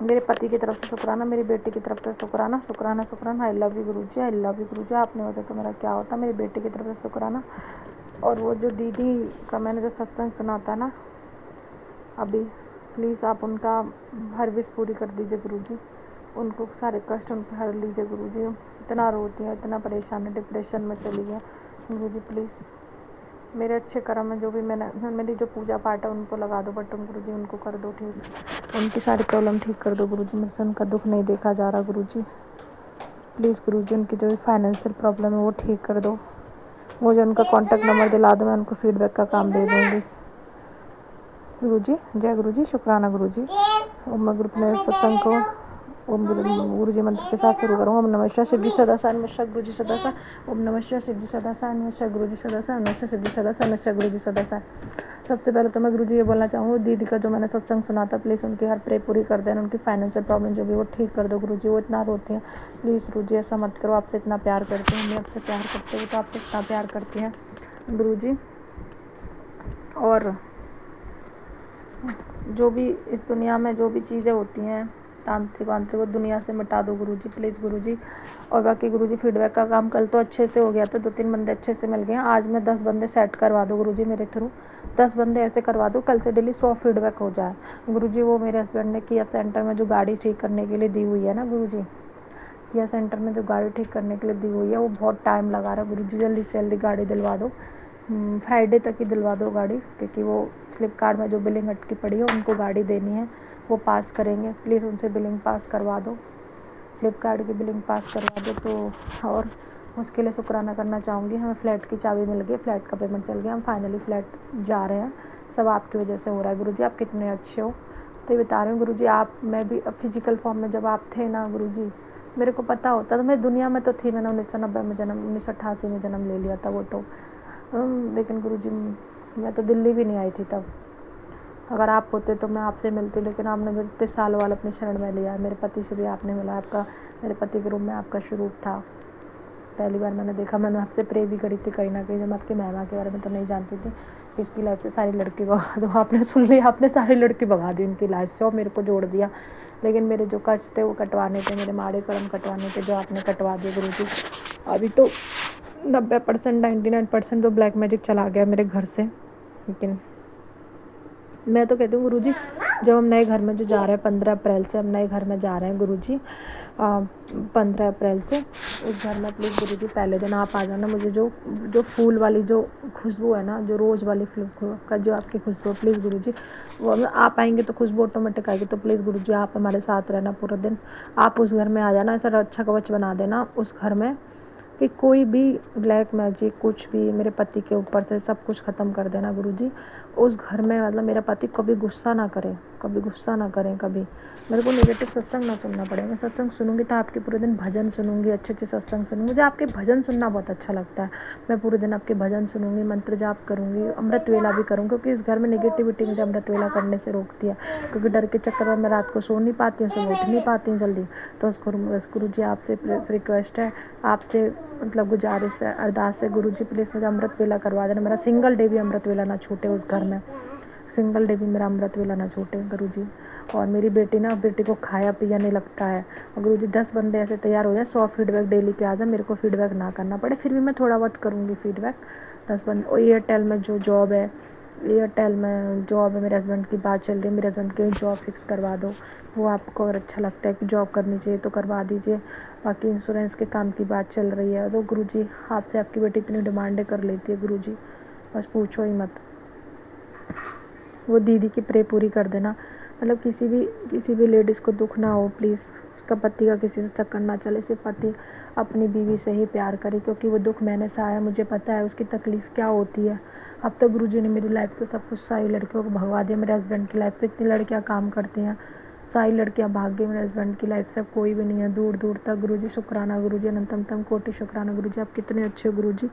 J: मेरे पति की तरफ से शुक्राना, मेरी बेटी की तरफ से शुक्राना, शुक्राना शुक्राना। I love you Guruji, I love you Guruji. आप नहीं होते तो मेरा क्या होता। मेरी बेटी की तरफ से शुक्राना। और वो जो दीदी का मैंने जो सत्संग सुना था ना अभी, प्लीज़ आप उनका हर विश पूरी कर दीजिए गुरुजी। उनको सारे कष्ट उनके हर लीजिए गुरुजी। इतना रोती है, इतना परेशान है, डिप्रेशन में चली है गुरुजी। प्लीज़ मेरे अच्छे कर्म में जो भी मेरी जो पूजा पाठ है उनको लगा दो, बट गुरुजी उनको कर दो ठीक, उनकी सारी प्रॉब्लम ठीक कर दो गुरुजी। मुझसे उनका दुख नहीं देखा जा रहा गुरुजी। प्लीज़ गुरुजी उनकी जो भी फाइनेंशियल प्रॉब्लम है वो ठीक कर दो। मुझे उनका कॉन्टैक्ट नंबर दिला दो, मैं उनको फीडबैक का काम दे दूँगी गुरुजी। जय गुरुजी, शुक्राना गुरुजी। ओम ग्रुप ने सत्संग को ओम गुरुजी मंत्र के साथ शुरू करूँ। ओम नमः शिवाय, शिवजी सदा सा, नमः गुरुजी सदा सा। ओम नमः शिवाय, शिवजी सदा सा, नमः गुरुजी सदा सा, नमः शिवजी सदा सा, नमः गुरुजी सदा सा। सबसे पहले तो मैं गुरुजी ये बोलना चाहूँगी, दीदी का जो मैंने सत्संग सुना था, प्लीज़ उनकी हर प्रे पूरी कर देना। उनकी फाइनेंशियल प्रॉब्लम जो भी वो ठीक कर दो गुरुजी। वो इतना रोती हैं, प्लीज़ गुरुजी ऐसा मत करो। आपसे इतना प्यार करते हैं, मैं आपसे प्यार करते हुए तो आपसे इतना प्यार करती हैं गुरुजी। और जो भी इस दुनिया में जो भी चीज़ें होती हैं तांत्रिक वांत्रिक, वो दुनिया से मिटा दो गुरुजी, प्लीज़ गुरुजी। और बाकी गुरुजी फीडबैक का काम कल तो अच्छे से हो गया था, 2-3 बंदे अच्छे से मिल गए हैं। आज मैं 10 बंदे सेट करवा दो गुरुजी मेरे थ्रू। 10 बंदे ऐसे करवा दो, कल से डेली 100 फीडबैक हो जाए गुरुजी। वो मेरे हस्बैंड ने किया सेंटर में जो गाड़ी ठीक करने के लिए दी हुई है ना गुरुजी, किया सेंटर में जो गाड़ी ठीक करने के लिए दी हुई है, वो बहुत टाइम लगा रहा है गुरुजी। जल्दी से जल्दी गाड़ी दिलवा दो फ्राइडे तक ही दिलवा दो गाड़ी, क्योंकि वो फ्लिपकार्ट में जो बिलिंग अटकी पड़ी है उनको गाड़ी देनी है, वो पास करेंगे। प्लीज़ उनसे बिलिंग पास करवा दो, फ्लिपकार्ट की बिलिंग पास करवा दो। तो और उसके लिए शुक्राना करना चाहूँगी, हमें फ़्लैट की चाबी मिल गई, फ़्लैट का पेमेंट चल गया, हम फाइनली फ़्लैट जा रहे हैं। सब आपकी वजह से हो रहा है गुरुजी, आप कितने अच्छे हो। तो ये बता रही हूँ गुरुजी, आप मैं भी फिजिकल फॉर्म में जब आप थे ना गुरुजी, मेरे को पता होता तो मैं दुनिया में तो थी, मैंने 1990 में जन्म 1988 में जन्म ले लिया था वो तो, लेकिन गुरुजी मैं तो दिल्ली भी नहीं आई थी तब। अगर आप होते तो मैं आपसे मिलती, लेकिन आपने मेरे इतने साल वाला अपने शरण में लिया है। मेरे पति से भी आपने मिला, आपका मेरे पति के रूप में आपका स्वरूप था। पहली बार मैंने देखा, मैंने आपसे प्रे भी करी थी कहीं ना कहीं, जब आपकी महिमा के बारे में तो नहीं जानती थी कि इसकी लाइफ से सारी लड़की भगा दो। आपने सुन लिया, आपने सारी लड़की भगा दी उनकी लाइफ से और मेरे को जोड़ दिया। लेकिन मेरे जो कष्ट थे वो कटवाने थे, मेरे माड़े कर्म कटवाने थे, जो आपने कटवा दिए गुरुजी। अभी तो 90% 99% तो ब्लैक मैजिक चला गया मेरे घर से। लेकिन मैं तो कहती हूँ गुरुजी, जब हम नए घर में जो जा रहे हैं 15 अप्रैल से हम नए घर में जा रहे हैं गुरुजी, 15 अप्रैल से उस घर में प्लीज़ गुरुजी पहले दिन आप आ जाना। मुझे जो फूल वाली जो खुशबू है ना, जो रोज़ वाली का जो आपकी खुशबू, प्लीज़ गुरुजी वो आप आएंगे तो खुशबू ऑटोमेटिक आएगी। तो प्लीज़ गुरुजी आप हमारे साथ रहना पूरा दिन, आप उस घर में आ जाना, ऐसा अच्छा कवच बना देना उस घर में कि कोई भी ब्लैक मैजिक कुछ भी मेरे पति के ऊपर से सब कुछ ख़त्म कर देना गुरुजी। उस घर में मतलब मेरा पति कभी गुस्सा ना करें, कभी गुस्सा ना करें, कभी मेरे को नेगेटिव सत्संग ना सुनना पड़े। मैं सत्संग सुनूंगी तो आपके पूरे दिन भजन सुनूंगी, अच्छे अच्छे सत्संग सुनूंगी। मुझे आपके भजन सुनना बहुत अच्छा लगता है। मैं पूरे दिन आपके भजन सुनूंगी, मंत्र जाप करूंगी, अमृत वेला भी करूंगी, क्योंकि इस घर में नेगेटिविटी मुझे अमृत वेला करने से रोकती है। क्योंकि डर के चक्कर में मैं रात को सो नहीं पाती हूँ, सुबह उठ नहीं पाती हूँ जल्दी। तो उस गुरुजी आपसे रिक्वेस्ट है, आपसे मतलब गुजारिश है, अरदास है गुरुजी, प्लीज़ मुझे अमृत वेला करवा देना। मेरा सिंगल डे भी अमृत वेला ना छूटे उस घर में, सिंगल डे भी मेरा अमृत वेला ना छूटे गुरुजी। और मेरी बेटी को खाया पिया नहीं लगता है। और गुरुजी 10 बंदे ऐसे तैयार हो जाए, 100 फीडबैक डेली के आ जाए, मेरे को फीडबैक ना करना पड़े, फिर भी मैं थोड़ा बहुत करूँगी फीडबैक। 10 बंदे। और एयरटेल में जो जॉब है, एयरटेल में जॉब है, मेरे हस्बैंड की बात चल रही है, मेरे हस्बैंड की जॉब फिक्स करवा दो। वो आपको अगर अच्छा लगता है कि जॉब करनी चाहिए तो करवा दीजिए। बाकी इंश्योरेंस के काम की बात चल रही है। तो गुरुजी आपसे आपकी बेटी इतनी डिमांडें कर लेती है गुरुजी, बस पूछो ही मत। वो दीदी की प्रे पूरी कर देना, मतलब किसी भी लेडीज़ को दुख ना हो प्लीज़, उसका पति का किसी से चक्कर ना चले, सिर्फ पति अपनी बीवी से ही प्यार करे, क्योंकि वो दुख मैंने सहाया, मुझे पता है उसकी तकलीफ़ क्या होती है। अब तो गुरुजी ने मेरी लाइफ से सब कुछ, सारी लड़कियों को भगवा दिया। मेरे हस्बैंड की लाइफ से इतनी लड़कियाँ काम करती हैं, सारी लड़कियाँ भाग गई मेरे हस्बैंड की लाइफ से, अब कोई भी नहीं है दूर दूर तक। गुरुजी शुक्राना गुरुजी, अनंतम कोटि शुक्राना गुरुजी, आप कितने अच्छे हो गुरुजी,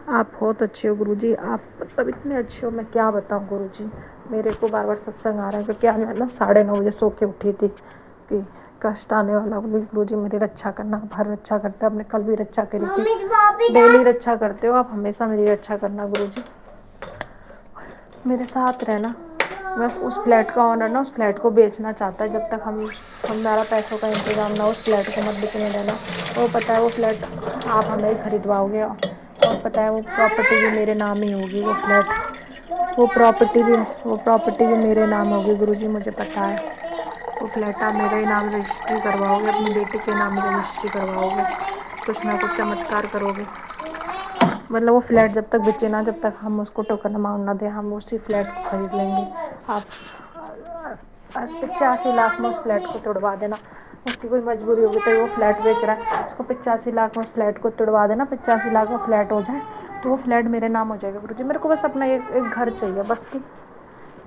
J: आप बहुत अच्छे हो गुरुजी, आप मतलब इतने अच्छे हो, मैं क्या बताऊँ गुरुजी। मेरे को बार बार सत्संग आ रहा है, क्योंकि आज मैं ना 9:30 बजे सो के उठी थी कि कष्ट आने वाला। प्लीज़ गुरुजी मेरी रक्षा करना, आप हर रक्षा करते हो, आपने कल भी रक्षा करी थी, डेली रक्षा करते हो आप, हमेशा मेरी रक्षा करना गुरुजी, मेरे साथ रहना। बस उस फ्लैट का ऑनर ना उस फ्लैट को बेचना चाहता है, जब तक हमारा पैसों का इंतज़ाम ना, उस फ्लैट को मत बेचने देना। वो पता है वो फ्लैट आप हमें ही खरीदवाओगे, और पता है वो प्रॉपर्टी भी मेरे नाम ही होगी, वो फ्लैट वो प्रॉपर्टी भी मेरे नाम होगी गुरुजी, मुझे पता है। वो फ्लैट आप मेरे ही नाम रजिस्ट्री करवाओगे, अपनी बेटी के नाम रजिस्ट्री करवाओगे, कुछ ना कुछ चमत्कार करोगे। मतलब वो फ्लैट जब तक बेचे ना, जब तक हम उसको टोकन अमाउंट ना दें, हम उसी फ्लैट को खरीद लेंगे। आप 85 लाख में उस फ्लैट को तोड़वा देना। उसकी कोई मजबूरी होगी तो वो फ्लैट बेच रहा है, उसको 85 लाख में उस फ्लैट को तोड़वा देना। 85 लाख में फ्लैट हो जाए तो वो फ्लैट मेरे नाम हो जाएगा गुरुजी। मेरे को बस अपना एक घर चाहिए बस,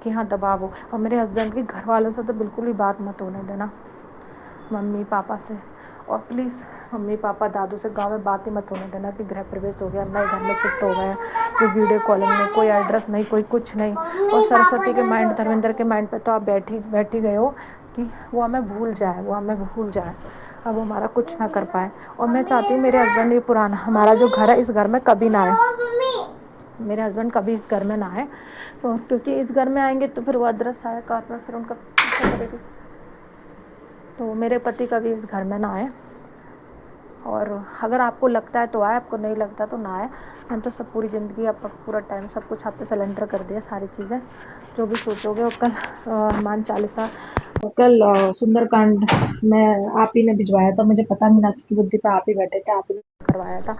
J: कि हाँ दबाव हो। और मेरे हस्बैंड के घर वालों से तो बिल्कुल ही बात मत होने देना, मम्मी पापा से, और प्लीज़ मम्मी पापा दादू से गांव में बात ही मत होने देना कि गृह प्रवेश हो गया, नए घर में शिफ्ट हो गए, कोई वीडियो कॉलिंग नहीं, कोई एड्रेस नहीं, कोई कुछ नहीं। और सरस्वती के माइंड, धर्मेंद्र के माइंड पे तो आप बैठ ही गए हो कि वो हमें भूल जाए, अब वो हमारा कुछ ना कर पाए। और मैं चाहती हूँ मेरे हस्बैंड ये पुराना हमारा जो घर है इस घर में कभी ना आए, मेरे हस्बैंड कभी इस घर में ना आए, तो क्योंकि इस घर में आएंगे तो फिर वो अदरस आए कार पर, फिर उनका करेगी, तो मेरे पति कभी इस घर में ना आए। और अगर आपको लगता है तो आए, आपको नहीं लगता तो ना आए। मैंने तो सब पूरी ज़िंदगी, आपका पूरा टाइम सब कुछ आप पे सरेंडर कर दिया, सारी चीज़ें जो भी सोचोगे। और कल हनुमान चालीसा, कल सुंदरकांड में आप ही ने भिजवाया था, मुझे पता मीनाक्षी की बुद्धि पे आप ही बैठे थे, आप ही ने करवाया था।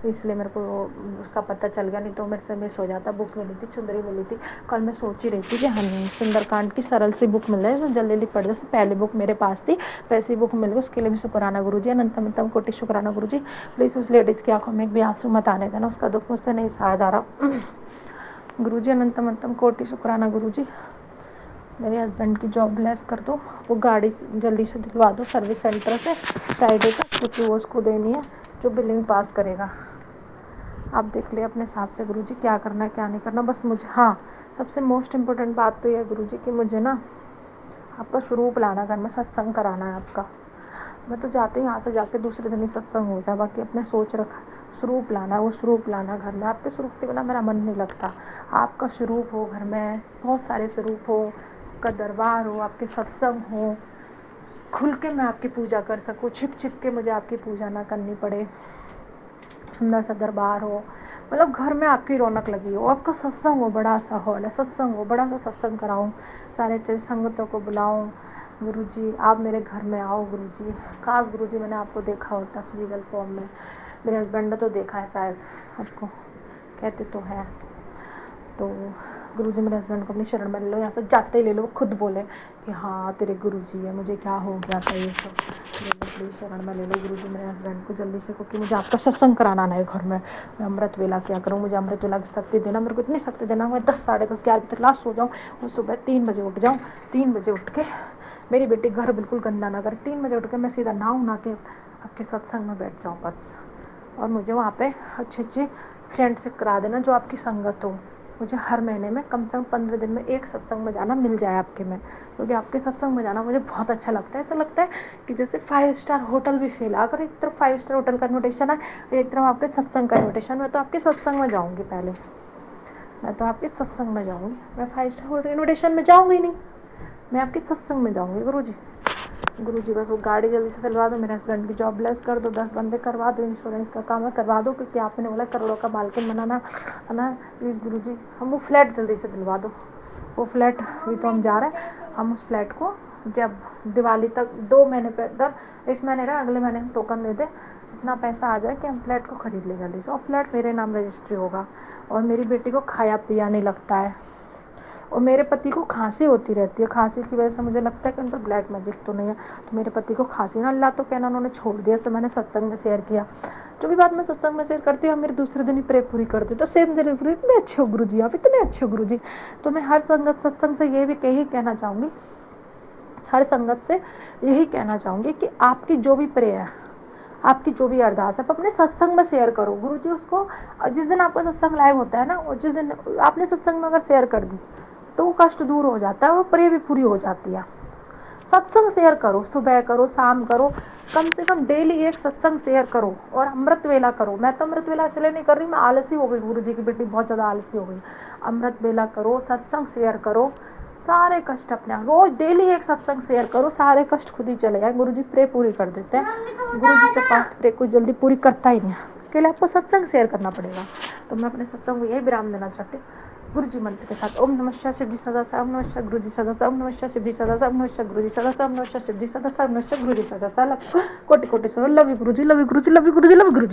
J: इसलिए मेरे को उसका पता चल गया, नहीं तो मेरे से मिस हो जाता। बुक मिली थी, सुंदरी मिली थी। कल मैं सोच ही रही थी कि हम सुंदरकांड की सरल सी बुक मिल रही है, तो जल्दी जल्दी पढ़ लो। पहली बुक मेरे पास थी, वैसी बुक मिल गई, उसके लिए भी शुक्राना गुरुजी, अनंतम कोटि शुक्राना गुरुजी। प्लीज़ उस लेडीज़ की आंखों में एक भी आंसू मत आने देना, उसका दुख मुझसे नहीं सहा जा रहा। गुरुजी अनंतम कोटि शुक्राना गुरुजी। मेरे हस्बैंड की जॉब लेस कर दो, वो गाड़ी जल्दी से दिलवा दो सर्विस सेंटर से फ्राइडे तक, क्योंकि वो उसको देनी है जो बिलिंग पास करेगा। आप देख ले अपने हिसाब से गुरुजी क्या करना है क्या नहीं करना। बस मुझे, हाँ, सबसे मोस्ट इम्पोर्टेंट बात तो ये है गुरुजी कि मुझे ना आपका स्वरूप लाना, घर में सत्संग कराना है आपका। मैं तो चाहती हूँ यहाँ से जाके दूसरे दिन ही सत्संग हो जाए, बाकी अपने सोच रखा स्वरूप लाना है, वो स्वरूप लाना घर में। आपके स्वरूप के बिना मेरा मन नहीं लगता। आपका स्वरूप हो घर में, बहुत सारे स्वरूप हो, आपका दरबार हो, आपके सत्संग हो, खुल के मैं आपकी पूजा कर सकूँ, छिप छिप के मुझे आपकी पूजा ना करनी पड़े, सुंदर सा दरबार हो, मतलब घर में आपकी रौनक लगी हो, आपका सत्संग हो, बड़ा सा हॉल है, सत्संग हो, बड़ा सा सत्संग कराऊँ, सारे संगतों को बुलाऊँ। गुरुजी आप मेरे घर में आओ गुरुजी। काश गुरुजी मैंने आपको देखा होता फिजिकल फॉर्म में। मेरे हस्बैंड ने तो देखा है शायद, आपको कहते तो हैं। तो गुरुजी मेरे हस्बैंड को अपनी शरण में ले लो, यहाँ से जाते ही ले लो, वो खुद बोले कि हाँ तेरे गुरुजी है, मुझे क्या हो गया था ये सब, प्लीज़ शरण में ले लो गुरुजी मेरे हस्बैंड को जल्दी से, क्योंकि मुझे आपका सत्संग कराना है घर में। मैं अमृत वेला क्या करूँ, मुझे अमृत वेला की शक्ति देना, मेरे को इतनी शक्ति देना, मैं 10 साढ़े 10 11 बजे तक लास्ट सो जाऊँ और सुबह 3 बजे उठ जाऊँ। 3 बजे उठ के मेरी बेटी घर बिल्कुल गंदा ना करे, 3 बजे उठ के मैं सीधा नहा के आपके सत्संग में बैठ जाऊँ बस। और मुझे वहाँ पे अच्छे फ्रेंड से करा देना जो आपकी संगत हो। मुझे हर महीने में कम से कम 15 दिन में एक सत्संग में जाना मिल जाए आपके में, क्योंकि आपके सत्संग में जाना मुझे बहुत अच्छा लगता है। ऐसा लगता है कि जैसे 5 स्टार होटल भी फेल, अगर एक तरफ 5 स्टार होटल का इन्विटेशन है, एक तरफ आपके सत्संग का इन्विटेशन। मैं तो आपके सत्संग में जाऊँगी पहले, मैं तो आपके सत्संग में जाऊँगी, मैं 5 स्टार होटल इन्विटेशन में जाऊँगी नहीं, मैं आपके सत्संग में जाऊँगी गुरुजी। गुरुजी बस वो गाड़ी जल्दी से दिलवा दो, मेरे हस्बैंड की जॉब लेस कर दो, 10 बंदे करवा दो, इंश्योरेंस का काम है करवा दो, क्योंकि आपने बोला करोड़ों का मालकिन बनाना है ना। प्लीज़ गुरुजी हम वो फ्लैट जल्दी से दिलवा दो। वो फ्लैट भी तो हम जा रहे हैं, हम उस फ्लैट को जब दिवाली तक 2 महीने पे इधर, इस महीने रहा अगले महीने टोकन दे दे, इतना पैसा आ जाए कि हम फ्लैट को ख़रीद ले जल्दी से, और फ्लैट मेरे नाम रजिस्ट्री होगा। और मेरी बेटी को खाया पिया नहीं लगता है, और मेरे पति को खांसी होती रहती है, खांसी की वजह से मुझे लगता है कि उन पर ब्लैक मैजिक तो नहीं है, तो मेरे पति को खांसी ना, अल्लाह तो कहना उन्होंने छोड़ दिया। तो मैंने सत्संग में शेयर किया, जो भी बात मैं सत्संग में शेयर करती हूँ मेरे दूसरे दिन ही प्रे पूरी करती, तो सेम डिलीवरी। इतने अच्छे हो गुरुजी, आप इतने अच्छे हो गुरुजी। तो मैं हर संगत सत्संग से ये भी यही कहना चाहूँगी, हर संगत से यही कहना चाहूँगी कि आपकी जो भी प्रे है, आपकी जो भी अरदास है, आप अपने सत्संग में शेयर करो गुरुजी। उसको जिस दिन आपका सत्संग लाइव होता है ना, और जिस दिन आपने सत्संग में अगर शेयर कर दी तो वो कष्ट दूर हो जाता है, वो प्रे भी पूरी हो जाती है। सत्संग शेयर करो, सुबह करो, शाम करो, कम से कम डेली एक सत्संग शेयर करो, और अमृत वेला करो। मैं तो अमृत वेला इसलिए नहीं कर रही, मैं आलसी हो गई, गुरुजी की बेटी बहुत ज़्यादा आलसी हो गई। अमृत वेला करो, सत्संग शेयर करो, सारे कष्ट अपने रोज डेली एक सत्संग शेयर करो, सारे कष्ट खुद ही चले जाए। गुरुजी प्रे पूरी कर देते हैं, गुरुजी से फास्ट प्रे कोई जल्दी पूरी करता ही नहीं है, उसके लिए आपको सत्संग शेयर करना पड़ेगा। तो मैं अपने सत्संग को यही विराम देना चाहती हूँ गुरुजी मंत्र के साथ। ओम नमः शिवाय शिवजी सदा सा, ओम नमः शिवाय गुरुजी सदा सा, ओम नमः शिवाय शिवजी सदा सा, ओम नमः शिवाय गुरुजी सदा सा, ओम नमः शिवाय शिवजी सदा सा, ओम नमः शिवाय गुरुजी सदा सा। कोटि कोटि so love you Guruji, love you Guruji, love you Guruji, love you Guruji.